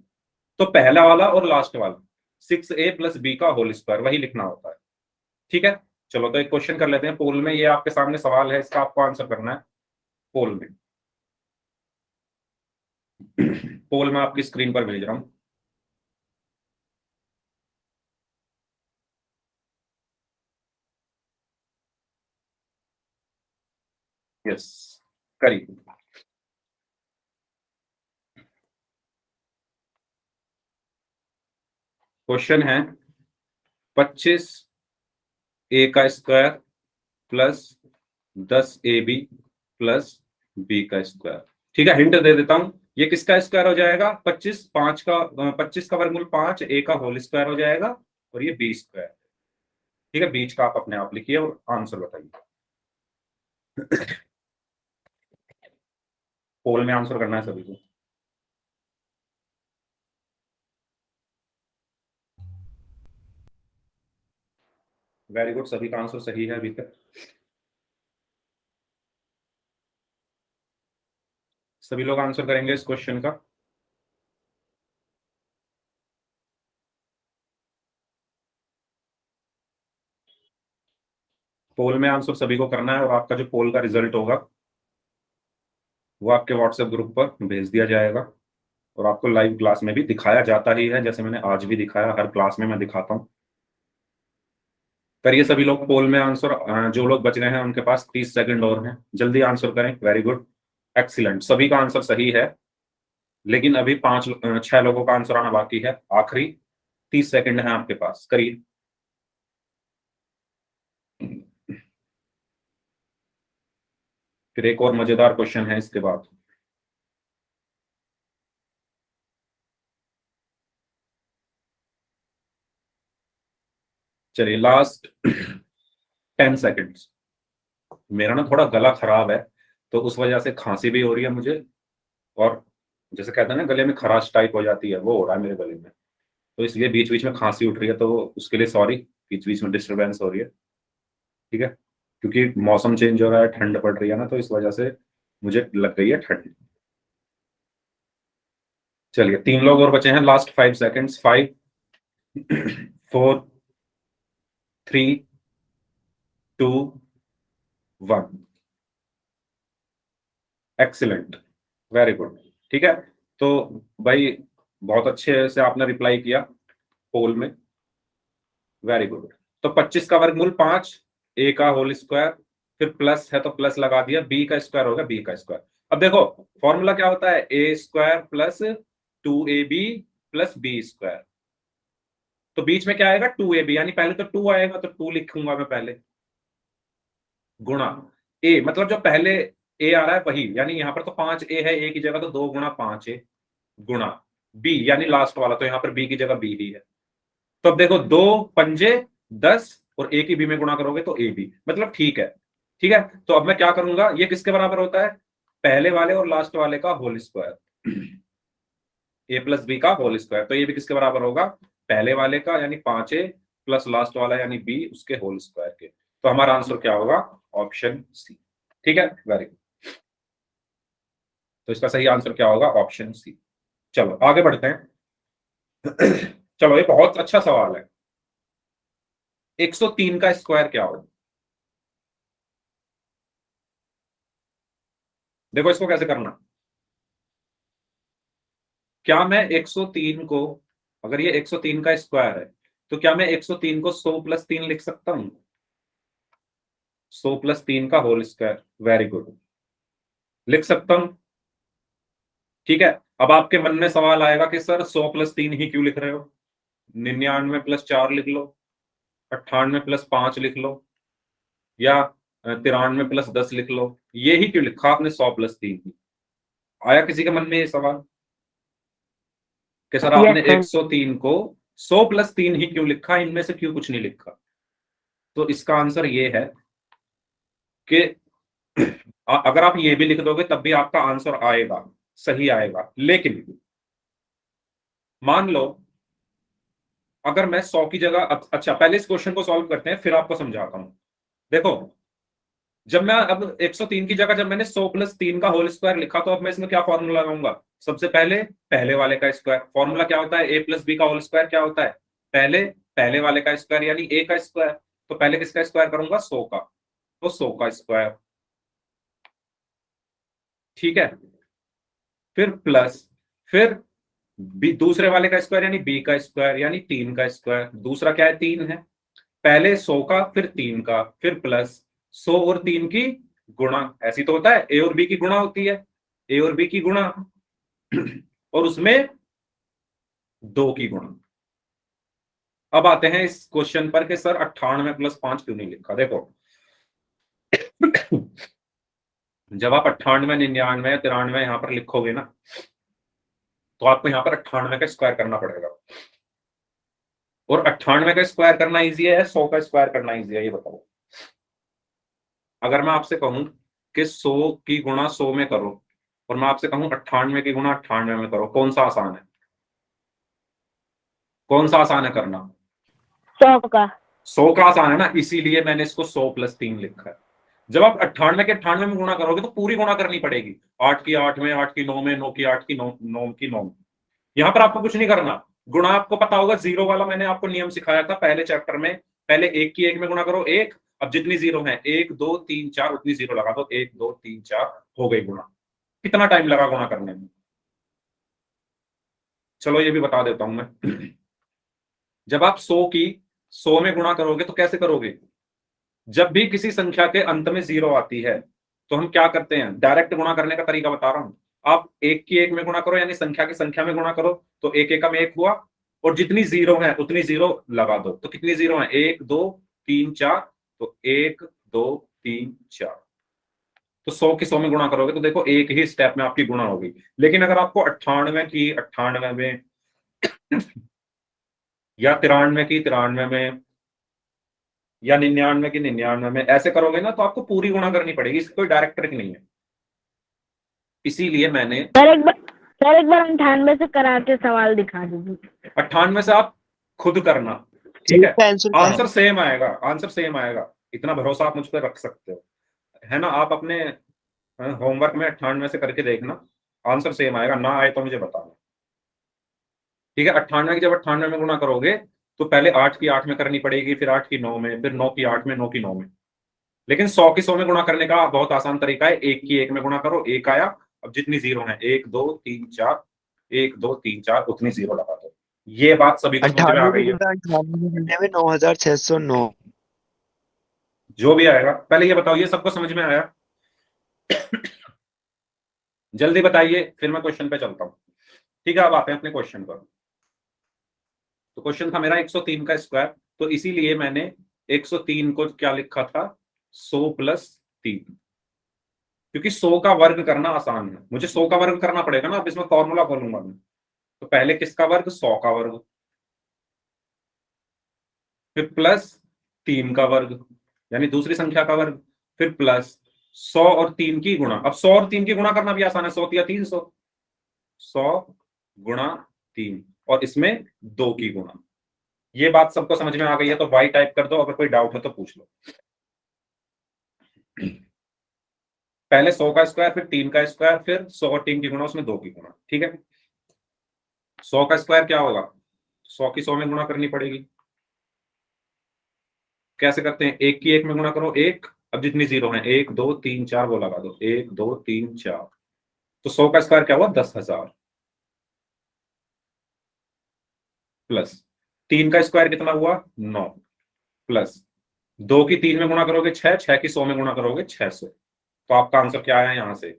तो पहला वाला और लास्ट वाला 6a प्लस b का होल स्क्वायर वही लिखना होता है। ठीक है, चलो तो एक क्वेश्चन कर लेते हैं पोल में। ये आपके सामने सवाल है, इसका आपको आंसर करना है पोल में। पोल में आपकी स्क्रीन पर भेज रहा हूं। यस, करिए। क्वेश्चन है 25a का square plus 10ab plus b का स्क्वायर। ठीक है, हिंट दे देता हूं, ये किसका स्क्वायर हो जाएगा 25, 5 का 25 का वर्गमूल 5, a का होल स्क्वायर हो जाएगा और ये b²। ठीक है, बीच का आप अपने आप लिखिए और आंसर बताइए। पोल में आंसर करना है सभी को। वेरी गुड, सभी का आंसर सही है अभी तक। सभी लोग आंसर करेंगे इस क्वेश्चन का। पोल में आंसर सभी को करना है और आपका जो पोल का रिजल्ट होगा वो आपके व्हाट्सएप ग्रुप पर भेज दिया जाएगा और आपको लाइव क्लास में भी दिखाया जाता ही है, जैसे मैंने आज भी दिखाया, हर क्लास में मैं दिखाता हूँ। करिए सभी लोग पोल में आंसर। जो लोग बच रहे हैं उनके पास 30 सेकंड और हैं, जल्दी आंसर करें। वेरी गुड, एक्सीलेंट, सभी का आंसर सही है, लेकिन अभी 6 लोगों का आंसर आना बाकी है। आखिरी 30 सेकंड है आपके पास, करिए। फिर एक और मजेदार क्वेश्चन है इसके बाद। चलिए लास्ट 10 सेकंड्स। मेरा ना थोड़ा गला खराब है तो उस वजह से खांसी भी हो रही है मुझे, और जैसे कहते हैं ना गले में खराश टाइप हो जाती है, वो हो रहा है मेरे गले में। तो इसलिए बीच बीच में खांसी उठ रही है, तो उसके लिए सॉरी, बीच बीच में डिस्टरबेंस हो रही है, ठीक है। क्योंकि मौसम चेंज हो रहा है, ठंड पड़ रही है ना, तो इस वजह से मुझे लग गई है ठंड। चलिए 3 लोग और बचे हैं, last 5 seconds. 5 4 3 2 1। Excellent, very good, ठीक है। तो भाई बहुत अच्छे से आपने रिप्लाई किया पोल में, वेरी गुड। तो 25 का वर्गमूल 5, ए का होल स्क्वायर, फिर प्लस है तो प्लस लगा दिया, बी का स्क्वायर होगा बी का स्क्वायर। अब देखो फॉर्मूला क्या होता है, a square plus 2ab plus B square. तो बीच में क्या आएगा 2ab, यानी पहले तो 2 आएगा, तो 2 लिखूंगा मैं पहले, गुणा ए, मतलब जो पहले ए आ रहा है वही, यानी यहां पर तो 5a है, ए की जगह तो 2 गुणा 5a, गुणा बी यानी लास्ट वाला, तो यहां पर बी की जगह बी ही है। तो अब देखो 2 पंजे 10, और ए की बी में गुणा करोगे तो ए बी, मतलब ठीक है, ठीक है। तो अब मैं क्या करूंगा, ये किसके बराबर होता है, पहले वाले और लास्ट वाले का होल स्क्वायर, ए प्लस बी का होल स्क्वायर। तो ये भी किसके बराबर होगा, पहले वाले का यानी 5a प्लस लास्ट वाला यानी बी, उसके होल स्क्वायर के। तो हमारा आंसर क्या होगा, ऑप्शन सी, ठीक है, वेरी गुड। तो इसका सही आंसर क्या होगा, ऑप्शन सी। चलो आगे बढ़ते हैं। चलो ये बहुत अच्छा सवाल है, 103 का स्क्वायर क्या होगा। देखो इसको कैसे करना, क्या मैं 103 को, अगर ये 103 का स्क्वायर है, तो क्या मैं 103 को 100 प्लस 3 लिख सकता हूं, 100 प्लस 3 का होल स्क्वायर, वेरी गुड, लिख सकता हूं, ठीक है। अब आपके मन में सवाल आएगा कि सर 100 प्लस 3 ही क्यों लिख रहे हो, 99 प्लस 4 लिख लो, 98 प्लस 5 लिख लो, या 93 प्लस 10 लिख लो, ये ही क्यों लिखा आपने 100 प्लस 3 ही। आया किसी के मन में ये सवाल कि सर आपने Yes, sir. 103 को 100 प्लस 3 ही क्यों लिखा, इनमें से क्यों कुछ नहीं लिखा। तो इसका आंसर ये है कि अगर आप ये भी लिख दोगे तब भी आपका आंसर आएगा, सही आएगा। लेकिन मान लो अगर मैं 100 की जगह, अच्छा पहले इस क्वेश्चन को सॉल्व करते हैं फिर आपको समझाता हूं। देखो जब मैं अब 103 की जगह जब मैंने 100 प्लस 3 का होल स्क्वायर लिखा, तो अब मैं इसमें क्या फॉर्मूला लगाऊंगा, सबसे पहले पहले वाले का स्क्वायर। फॉर्मूला क्या होता है, ए प्लस बी का होल स्क्वायर क्या होता है, पहले पहले वाले का स्क्वायर यानी ए का स्क्वायर। तो पहले किसका स्क्वायर करूंगा, 100 का, तो 100 का स्क्वायर, ठीक है। फिर प्लस, फिर बी दूसरे वाले का स्क्वायर यानी बी का स्क्वायर यानी 3 का स्क्वायर, दूसरा क्या है 3 है, पहले 100 का फिर 3 का फिर प्लस 100 और 3 की गुणा, ऐसी तो होता है, ए और बी की गुणा होती है, ए और बी की गुणा, और उसमें 2 की गुणा। अब आते हैं इस क्वेश्चन पर कि सर 98 प्लस 5 क्यों नहीं लिखा। देखो जब आप 98 99 या 93 यहां पर लिखोगे ना, तो आपको यहां पर 98 का स्क्वायर करना पड़ेगा, और 98 का स्क्वायर करना इजी है या 100 का स्क्वायर करना इजी है, ये बताओ। अगर मैं आपसे कहूं कि 100 की गुणा 100 में करो, और मैं आपसे कहूं 98 की गुणा 98 में करो, कौन सा आसान है, कौन सा आसान है करना, 100 का। 100 का आसान है ना, इसीलिए मैंने इसको 100 प्लस 3 लिखा है। जब आप 98 के 98 में गुणा करोगे तो पूरी गुणा करनी पड़ेगी, 8 की 8 में, 8 की 9 में, 9 की 8 की 9, 9 की 9 में। यहां पर आपको कुछ नहीं करना, गुणा आपको पता होगा, जीरो वाला मैंने आपको नियम सिखाया था पहले चैप्टर में, पहले 1 की 1 में गुणा करो 1, अब जितनी जीरो है 1 2 3 4 उतनी जीरो लगा दो, 1 2 3 4 हो गई गुणा। कितना टाइम लगा गुणा करने में, चलो ये भी बता देता हूं मैं। जब आप 100 की 100 में गुणा करोगे तो कैसे करोगे, जब भी किसी संख्या के अंत में जीरो आती है तो हम क्या करते हैं, डायरेक्ट गुणा करने का तरीका बता रहा हूं। आप 1 की 1 में गुणा करो यानी संख्या की संख्या में गुणा करो, तो 1 एकम 1 हुआ, और जितनी जीरो है उतनी जीरो लगा दो। तो कितनी जीरो है, 1 2 3 4, तो 1 2 3 4। तो 100 की 100 में गुणा करोगे तो देखो एक ही स्टेप में आपकी गुणा होगी। लेकिन अगर आपको 98 की 98 में, या 93 की 93 में, या 99 की 99 में ऐसे करोगे ना, तो आपको पूरी गुणा करनी पड़ेगी, इसकी कोई डायरेक्ट ट्रिक नहीं है। इसीलिए मैंने सर एक बार 98 से करा के सवाल दिखा दीजिए। 98 से आप खुद करना, ठीक है। इसका आंसर क्या है? आंसर सेम आएगा, आंसर सेम आएगा, इतना भरोसा आप मुझ पर रख सकते हो, है ना। आप अपने होमवर्क में 98 से करके देखना, आंसर सेम आएगा, ना आए तो मुझे बताना, ठीक है। 98 की जब 98 में गुणा करोगे तो पहले 8 की 8 में करनी पड़ेगी, फिर 8 की 9 में, फिर 9 की 8 में, 9 की 9 में। लेकिन 100 की 100 में गुणा करने का बहुत आसान तरीका है, 1 की 1 में गुणा करो, 1 आया। अब जितनी जीरो है 1 2 3 4, 1 2 3 4, उतनी जीरो लगा दो। ये बात सभी को समझ में आ 98 गई की है। जगह 98 करने में 9609। जो भी आएगा, पहले ये बताओ ये सबको समझ में आया? जल्दी बताइए, फिर मैं क्वेश्चन पे चलता हूं, ठीक है। अब आते हैं अपने क्वेश्चन पर। तो क्वेश्चन था मेरा 103 का स्क्वायर, तो इसीलिए मैंने 103 को क्या लिखा था, 100 प्लस 3, क्योंकि 100 का वर्ग करना आसान है, मुझे 100 का वर्ग करना पड़ेगा ना। अब इसमें फॉर्मूला खोलूंगा मैं, तो पहले किसका वर्ग, 100 का वर्ग, फिर प्लस 3 का वर्ग, यानी दूसरी संख्या का वर्ग, फिर प्लस 100 और 3 की गुणा। अब 100 और 3 की गुणा करना भी आसान है, 100 या 300, 100 गुणा 3, और इसमें 2 की गुणा। ये बात सबको समझ में आ गई है, तो वाई टाइप कर दो, अगर कोई डाउट हो तो पूछ लो। पहले 100 का स्क्वायर, फिर 3 का स्क्वायर, फिर 100 और 3 की गुणा, उसमें 2 की गुणा, ठीक है। 100 का स्क्वायर क्या होगा, 100 की 100 में गुणा करनी पड़ेगी। कैसे करते हैं, 1 की 1 में गुणा करो, 1, अब जितनी जीरो है 1 2 3 4 वो लगा दो, 1 2 3 4, तो 100 का स्क्वायर क्या हुआ, 10,000, प्लस 3 का स्क्वायर कितना हुआ, 9, प्लस 2 की 3 में गुणा करोगे 6, 6 की 100 में गुणा करोगे 600, तो आपका आंसर क्या आया यहां से,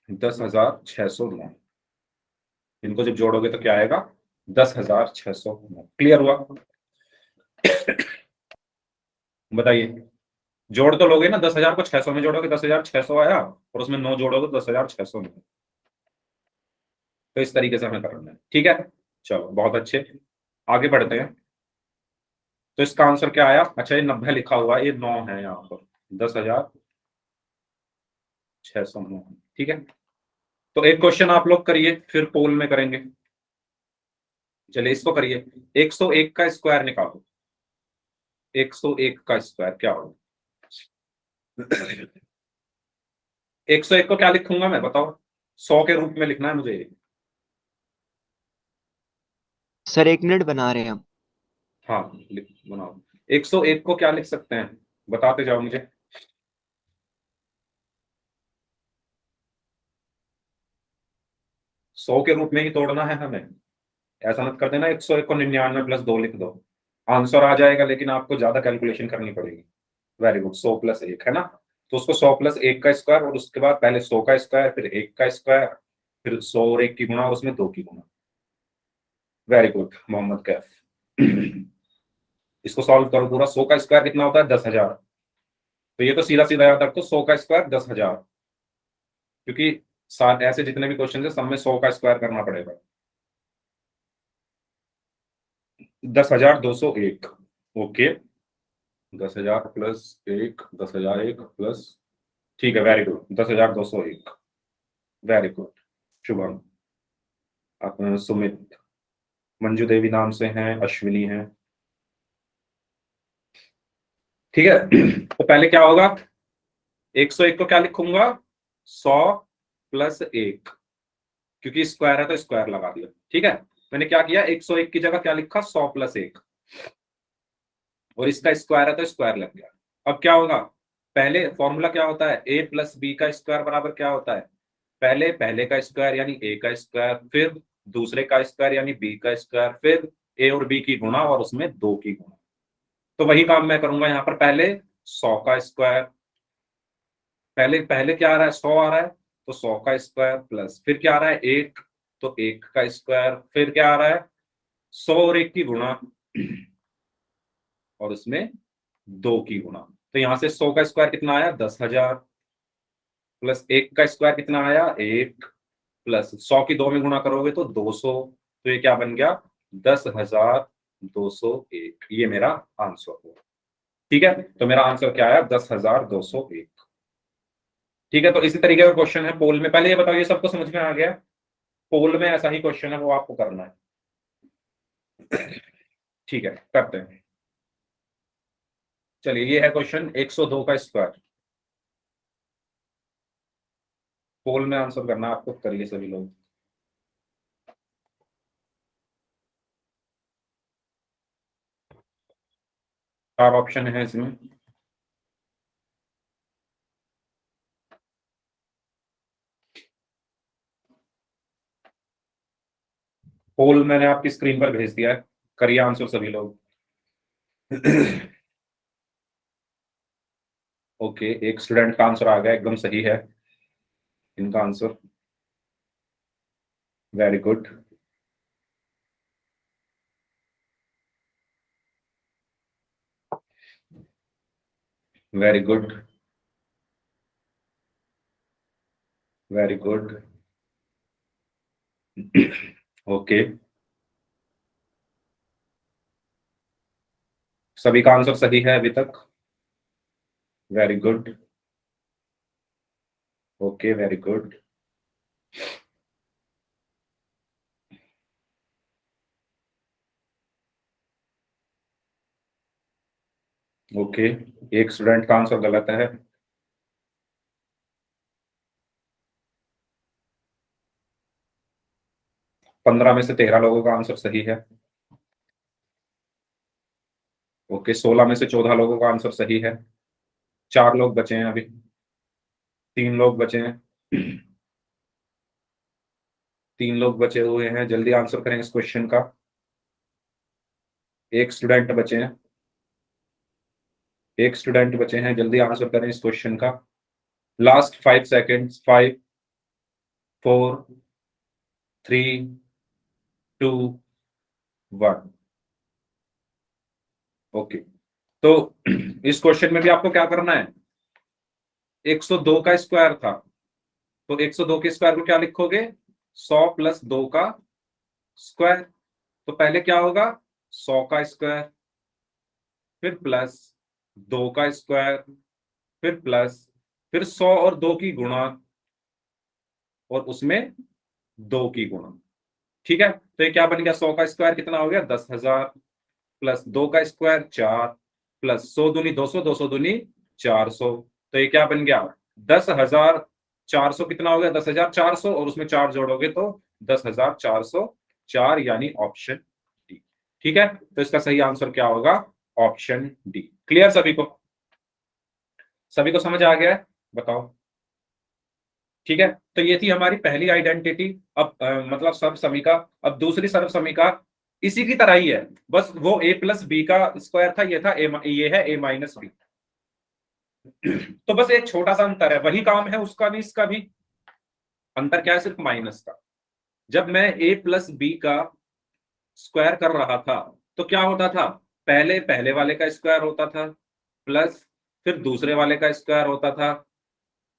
10,609। इनको जब जोड़ोगे तो क्या आएगा, 10,609। क्लियर हुआ? बताइए, जोड़ तो लोगे ना, 10,000 को 600 में जोड़ोगे 10,600 आया, और उसमें 9 जोड़ोगे तो 10,600 में। तो इस तरीके से हमें करना है, ठीक है। चलो बहुत अच्छे, आगे बढ़ते हैं। तो इसका आंसर क्या आया, अच्छा ये 90 लिखा हुआ है, ये 9 है यहाँ पर, 10,609, ठीक है। तो एक क्वेश्चन आप लोग करिए, फिर पोल में करेंगे। चलिए इसको करिए, 101 का स्क्वायर निकालो। 101 का स्क्वायर क्या होगा, 101 को क्या लिखूंगा मैं, बताओ। 100 के रूप में लिखना है मुझे। सर 1 मिनट बना रहे हैं हम। हाँ बनाओ। 101 को क्या लिख सकते हैं, बताते जाओ मुझे। सौ के रूप में ही तोड़ना है हमें, ऐसा मत कर देना 101 को 99 प्लस 2 लिख दो, आंसर आ जाएगा, लेकिन आपको ज्यादा कैलकुलेशन करनी पड़ेगी। वेरी गुड, 100 प्लस 1 है ना, तो उसको 100 प्लस 1 का स्क्वायर, और उसके बाद पहले 100 का स्क्वायर, फिर 1 का स्क्वायर, फिर 100 और 1 की गुणा, और उसमें 2 की गुणा। Very good Mohammad Kaif. इसको सॉल्व करो पूरा, 100 का स्क्वायर कितना होता है, 10,000, तो ये तो सीधा सीधा याद रखो, 100 का स्क्वायर 10,000, क्योंकि साथ ऐसे जितने भी क्वेश्चन है सब में 100 का स्क्वायर करना पड़ेगा। 10,201, ओके, 10,000 प्लस 1, 10,001 प्लस, ठीक है, very good, 10,201, very good. Shubham, Sumit, Manju Devi नाम से हैं, अश्विनी हैं, ठीक है। तो पहले क्या होगा, 101 को क्या लिखूंगा, 100 प्लस 1, क्योंकि स्क्वायर है तो स्क्वायर लगा दिया, ठीक है। मैंने क्या किया, 101 की जगह क्या लिखा, 100 प्लस 1, और इसका स्क्वायर है तो स्क्वायर लग गया। अब क्या होगा, पहले फॉर्मूला क्या होता है, a प्लस बी का स्क्वायर बराबर क्या होता है, पहले पहले का स्क्वायर यानी a का स्क्वायर, फिर दूसरे का स्क्वायर यानी b का स्क्वायर, फिर a और b की गुणा, और उसमें 2 की गुणा। तो वही काम मैं करूंगा यहाँ पर, पहले 100 का स्क्वायर, पहले पहले क्या आ रहा है, 100 आ रहा है, तो 100 का स्क्वायर, प्लस फिर क्या आ रहा है 1, तो 1 का स्क्वायर, फिर क्या आ रहा है 100 और 1 की गुणा, और उसमें 2 की गुणा। तो यहां से 100 का स्क्वायर कितना आया, 10,000, प्लस 1 का स्क्वायर कितना आया 1, प्लस 100 की 2 में गुणा करोगे तो 200, तो ये क्या बन गया, 10,201। ये मेरा आंसर हुआ, ठीक है। तो मेरा आंसर क्या आया, 10,201, ठीक है, तो इसी तरीके का क्वेश्चन है पोल में। पहले ये बताओ, ये सबको समझ में आ गया? पोल में ऐसा ही क्वेश्चन है, वो आपको करना है। ठीक है, करते हैं। चलिए, ये है क्वेश्चन 102 का स्क्वायर। पोल में आंसर करना आपको, करिए सभी लोग। चार ऑप्शन है इसमें। पोल मैंने आपकी स्क्रीन पर भेज दिया है, करिए आंसर सभी लोग। ओके, एक स्टूडेंट का आंसर आ गया, एकदम सही है इनका answer. Very good. Very good, very good. Okay, सभी का आंसर सही है अभी तक। Very good. Okay, very good. Okay, एक स्टूडेंट का आंसर गलत है। पंद्रह में से 13 लोगों का आंसर सही है। ओके, 16 में से 14 लोगों का आंसर सही है। 4 लोग बचे हैं अभी, 3 लोग बचे हैं। 3 लोग बचे हुए हैं, जल्दी आंसर करें इस क्वेश्चन का। एक स्टूडेंट बचे हैं, एक स्टूडेंट बचे हैं, जल्दी आंसर करें इस क्वेश्चन का। Last 5 seconds. 5, 4, 3, 2, 1। ओके, तो इस क्वेश्चन में भी आपको क्या करना है? 102 का स्क्वायर था, तो 102 के स्क्वायर को क्या लिखोगे? 100 प्लस 2 का स्क्वायर। तो पहले क्या होगा? 100 का स्क्वायर, फिर प्लस 2 का स्क्वायर, फिर प्लस, फिर 100 और 2 की गुणा, और उसमें 2 की गुणा। ठीक है, तो ये क्या बन गया? 100 का स्क्वायर कितना हो गया? 10,000, प्लस 2 का स्क्वायर 4, प्लस 100 दूनी 200, 200 दूनी 400। तो ये क्या बन गया? 10,400। कितना हो गया? 10,400, और उसमें 4 जोड़ोगे तो 10,404, यानी ऑप्शन डी। ठीक है, तो इसका सही आंसर क्या होगा? Option D. क्लियर सभी को? सभी को समझ आ गया है? बताओ। ठीक है, तो ये थी हमारी पहली आइडेंटिटी। अब मतलब सर्व समीका। अब दूसरी सर्व समीका इसी की तरह ही है, बस वो a प्लस बी का स्क्वायर था, ये था ये है a माइनस बी। तो बस एक छोटा सा अंतर है, वही काम है उसका भी इसका भी। अंतर क्या है? सिर्फ माइनस का। जब मैं a प्लस बी का स्क्वायर कर रहा था, तो क्या होता था? पहले पहले वाले का स्क्वायर होता था, प्लस फिर दूसरे वाले का स्क्वायर होता था,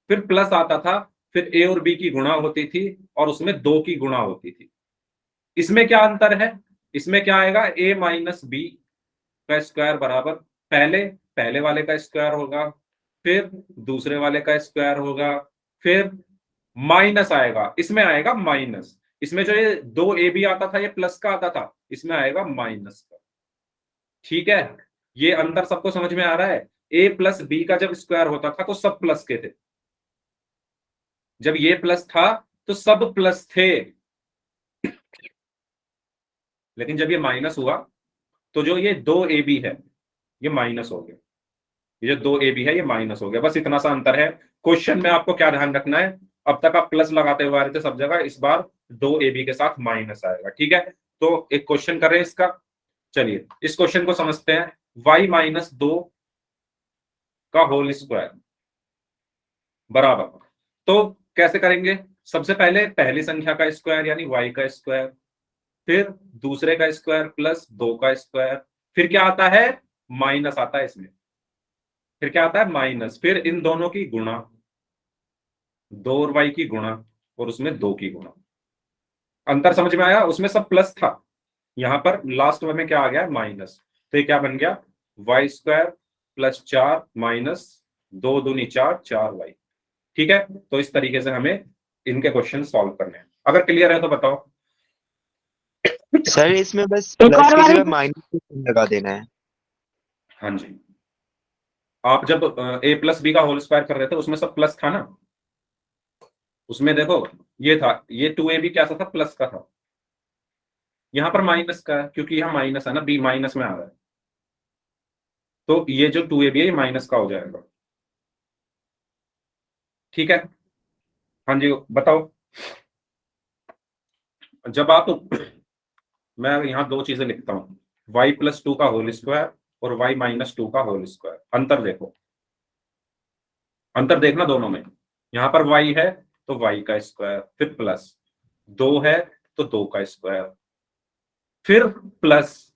फिर प्लस आता था, फिर a और b की गुणा होती थी, और उसमें 2 की गुणा होती थी। इसमें क्या अंतर है? इसमें क्या आएगा? a माइनस बी का स्क्वायर बराबर पहले पहले वाले का स्क्वायर होगा, फिर दूसरे वाले का स्क्वायर होगा, फिर माइनस आएगा, इसमें आएगा माइनस। इसमें जो ये 2ab आता था, ये प्लस का आता था, इसमें आएगा माइनस का। ठीक है, ये अंतर सबको समझ में आ रहा है? a प्लस बी का जब स्क्वायर होता था तो सब प्लस के थे, जब ये प्लस था तो सब प्लस थे, लेकिन जब ये माइनस हुआ तो जो ये 2ab है ये माइनस हो गया, ये जो 2ab है ये माइनस हो गया। बस इतना सा अंतर है। क्वेश्चन में आपको क्या ध्यान रखना है? अब तक आप प्लस लगाते हुए आ रहे थे सब जगह, इस बार 2ab के साथ माइनस आएगा। ठीक है, तो एक क्वेश्चन करें इसका। चलिए इस क्वेश्चन को समझते हैं। y माइनस 2 का होल स्क्वायर बराबर, तो कैसे करेंगे? सबसे पहले पहली संख्या का स्क्वायर यानी y का स्क्वायर, फिर दूसरे का स्क्वायर प्लस 2 का स्क्वायर, फिर क्या आता है? माइनस आता है इसमें, फिर क्या आता है? माइनस, फिर इन दोनों की गुणा, 2 और y की गुणा, और उसमें 2 की गुणा। अंतर समझ में आया? उसमें सब प्लस था, यहां पर लास्ट में क्या आ गया? माइनस। तो ये क्या बन गया? y स्क्वायर प्लस 4 माइनस 2 दूनी 4, 4y। ठीक है, तो इस तरीके से हमें इनके क्वेश्चन सॉल्व करने हैं। अगर क्लियर है तो बताओ। सर इसमें बस एक प्लस और की वाली जगह माइनस लगा देना है। हाँ जी, आप जब a प्लस बी का होल स्क्वायर कर रहे थे उसमें सब प्लस था ना, उसमें देखो ये था, ये 2ab कैसा था, प्लस का था, यहां पर माइनस का है क्योंकि यहाँ माइनस है ना, b माइनस में आ रहा है, तो ये जो 2ab है ये माइनस का हो जाएगा। ठीक है, हाँ जी बताओ। जब आप मैं यहाँ दो चीजें लिखता हूँ, y+2 का होल स्क्वायर और y-2 का होल स्क्वायर, अंतर देखो, अंतर देखना दोनों में। यहां पर y है तो y का स्क्वायर, फिर प्लस 2 है तो 2 का स्क्वायर, फिर प्लस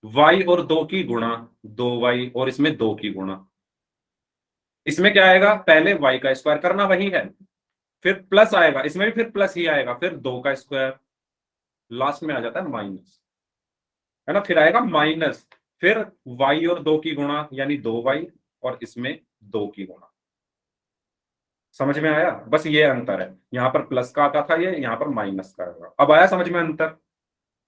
y और 2 की गुणा 2y और इसमें 2 की गुणा, इसमें क्या आएगा, पहले y का स्क्वायर करना वही है, फिर प्लस आएगा, इसमें भी फिर प्लस ही आएगा, फिर 2 का स्क्वायर, लास्ट में आ जाता है माइनस, है ना, फिर आएगा माइनस, फिर y और 2 की गुणा यानी 2y और इसमें 2 की गुणा। समझ में आया, बस ये अंतर है, यहां पर प्लस का आता था, ये यहां पर माइनस का आएगा। अब आया समझ में अंतर,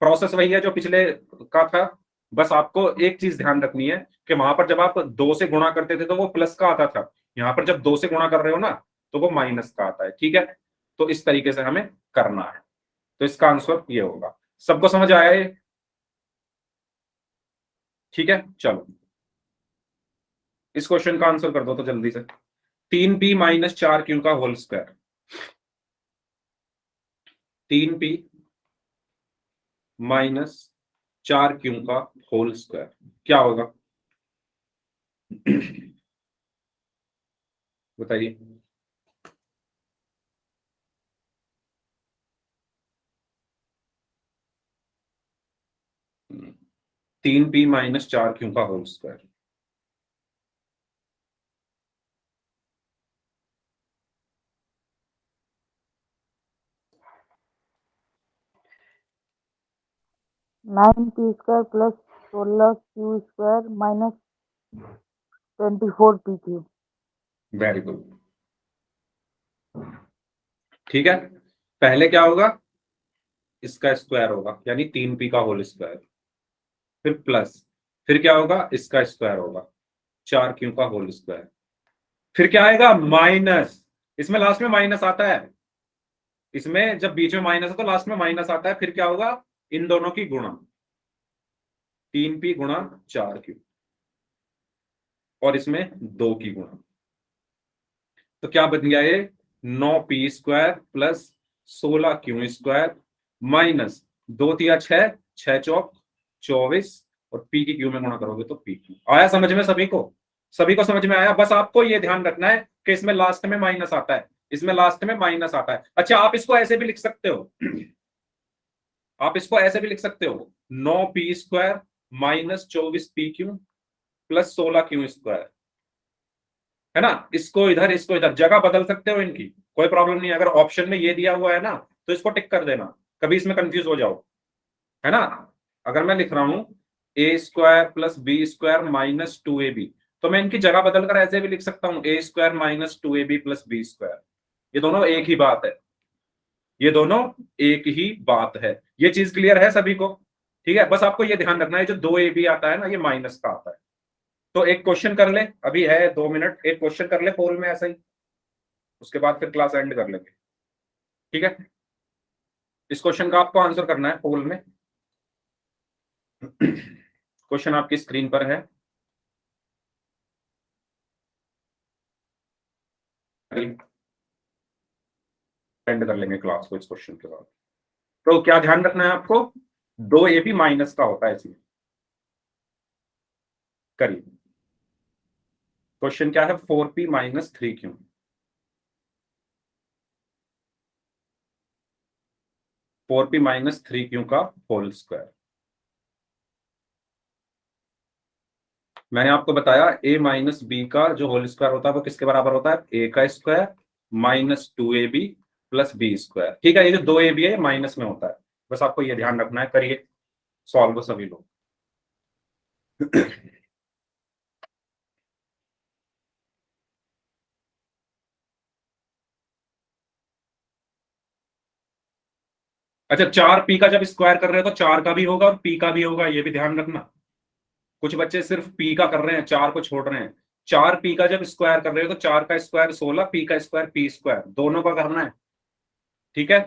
प्रोसेस वही है जो पिछले का था, बस आपको एक चीज ध्यान रखनी है कि वहां पर जब आप 2 से गुणा करते थे तो वो प्लस का आता था, यहां पर जब 2 से गुणा कर रहे हो ना तो वो माइनस का आता है। ठीक है, तो इस तरीके से हमें करना है, तो इसका आंसर ये होगा। सबको समझ आया ये? ठीक है, चलो इस क्वेश्चन का आंसर कर दो तो जल्दी से। 3p-4q का होल स्क्वायर, 3p-4q का होल स्क्वायर क्या होगा? बताइए। तीन पी माइनस 4q का whole square, nine P square plus 16 Q square minus 24 P cube. Very good. ठीक है, पहले क्या होगा, इसका स्क्वायर होगा यानी 3p का होल स्क्वायर, फिर प्लस, फिर क्या होगा, इसका स्क्वायर होगा 4q का होल स्क्वायर, फिर क्या आएगा, माइनस, इसमें लास्ट में माइनस आता है, इसमें जब बीच में माइनस है तो लास्ट में माइनस आता है, फिर क्या होगा, इन दोनों की गुणा 3p गुणा 4q और इसमें 2 की गुणा, तो क्या बन गया ये, 9p square plus 16q square minus 2 तिया 6, 6 चौक 24 और p की क्यू में गुणा करोगे तो p क्यू। आया समझ में सभी को? सभी को समझ में आया? बस आपको ये ध्यान रखना है कि इसमें लास्ट में माइनस आता है, इसमें लास्ट में माइनस आता है। अच्छा आप इसको ऐसे भी लिख सकते हो, आप इसको ऐसे भी लिख सकते हो, 9p square minus 24p Q plus 16q square, है ना, इसको इधर इसको इधर जगह बदल सकते हो इनकी, कोई प्रॉब्लम नहीं है। अगर ऑप्शन में ये दिया हुआ है ना तो इसको टिक कर देना, कभी इसमें कंफ्यूज हो जाओ, है ना। अगर मैं लिख रहा हूं a square plus B square minus 2ab, तो मैं इनकी जगह बदल कर ऐसे भी लिख सकता हूं, a square minus 2ab plus B square, ये दोनों एक ही बात है, ये दोनों एक ही बात है। ये चीज क्लियर है सभी को? ठीक है, बस आपको ये ध्यान रखना है जो 2ab आता है ना ये माइनस का आता है। तो एक क्वेश्चन कर ले, अभी है 2 मिनट, एक क्वेश्चन कर ले पोल में ऐसा ही, उसके बाद फिर क्लास एंड कर लेंगे। ठीक है, इस क्वेश्चन का आपको आंसर करना है पोल में। क्वेश्चन आपकी स्क्रीन पर है, एंड कर लेंगे क्लास को इस क्वेश्चन के बाद। तो क्या ध्यान रखना है आपको, 2ab माइनस का होता है इसमें। करिए, क्वेश्चन क्या है, 4p-3q, 4p-3q का होल स्क्वायर। मैंने आपको बताया a-b का जो होल स्क्वायर होता है वो किसके बराबर होता है, a का square minus 2ab plus B square. ठीक है, ये जो 2ab है ये माइनस में होता है, बस आपको ये ध्यान रखना है। करिए सॉल्व सभी लोग। अच्छा 4p का जब स्क्वायर कर रहे हो तो 4 का भी होगा और p का भी होगा, ये भी ध्यान रखना। कुछ बच्चे सिर्फ p का कर रहे हैं, 4 को छोड़ रहे हैं। 4p का जब स्क्वायर कर रहे हो तो 4 का स्क्वायर 16, p का स्क्वायर p स्क्वायर, दोनों का करना है, ठीक है।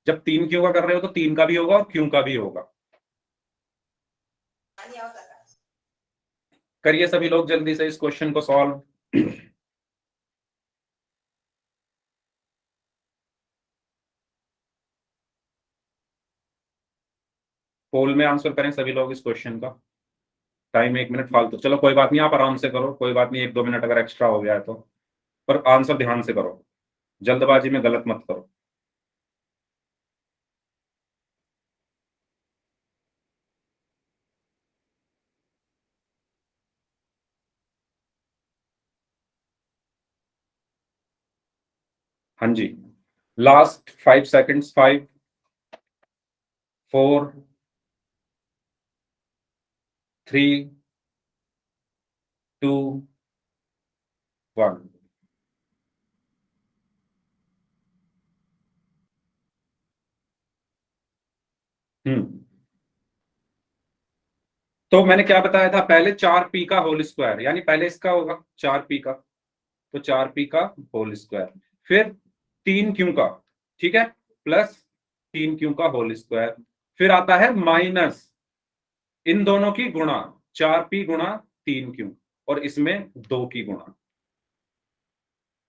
जब 3q का कर रहे हो तो 3 का भी होगा और q का भी होगा। करिए सभी लोग जल्दी से इस क्वेश्चन को सॉल्व। पोल में आंसर करें सभी लोग इस क्वेश्चन का। टाइम 1 मिनट फालतू, चलो कोई बात नहीं, आप आराम से करो, कोई बात नहीं, 1-2 मिनट अगर एक्स्ट्रा हो गया है तो, पर आंसर ध्यान से करो, जल्दबाजी में गलत मत करो। हाँ जी, लास्ट 5 सेकंड्स, 5 4 3 2 1। तो मैंने क्या बताया था पहले, 4p का होल स्क्वायर, यानी पहले इसका होगा 4p का, तो 4p का होल स्क्वायर, फिर 3q का, ठीक है, प्लस 3q का होल स्क्वायर, फिर आता है माइनस इन दोनों की गुणा, 4p गुणा 3q, और इसमें 2 की गुणा,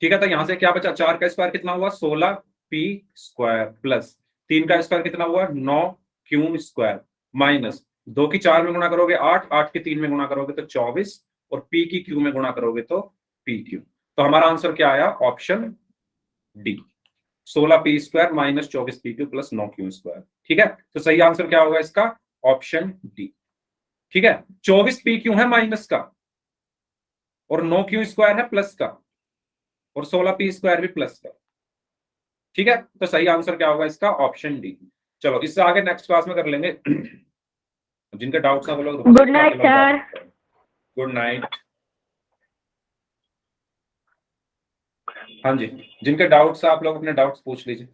ठीक है। तो यहां से क्या बचा, 4 का स्क्वायर कितना हुआ 16p स्क्वायर, प्लस 3 का स्क्वायर कितना हुआ 9q स्क्वायर, माइनस 2 की 4 में गुणा करोगे 8, 8 की 3 में गुणा करोगे तो 24, और p की q में गुणा करोगे तो pq। तो हमारा आंसर क्या आया, option D, 16p square minus 24pq plus 9q square, ठीक है। तो सही आंसर क्या होगा इसका, ऑप्शन डी, ठीक है। 24pq है माइनस का, और 9q स्क्वायर है प्लस का, और 16p स्क्वायर भी प्लस का, ठीक है। तो सही आंसर क्या होगा इसका, ऑप्शन डी। चलो इससे आगे नेक्स्ट क्लास में कर लेंगे। जिनके डाउट्स हैं वो लोग good night sir. Good night. हाँ जी, जिनके डाउट्स आप लोग अपने डाउट्स पूछ लीजिए।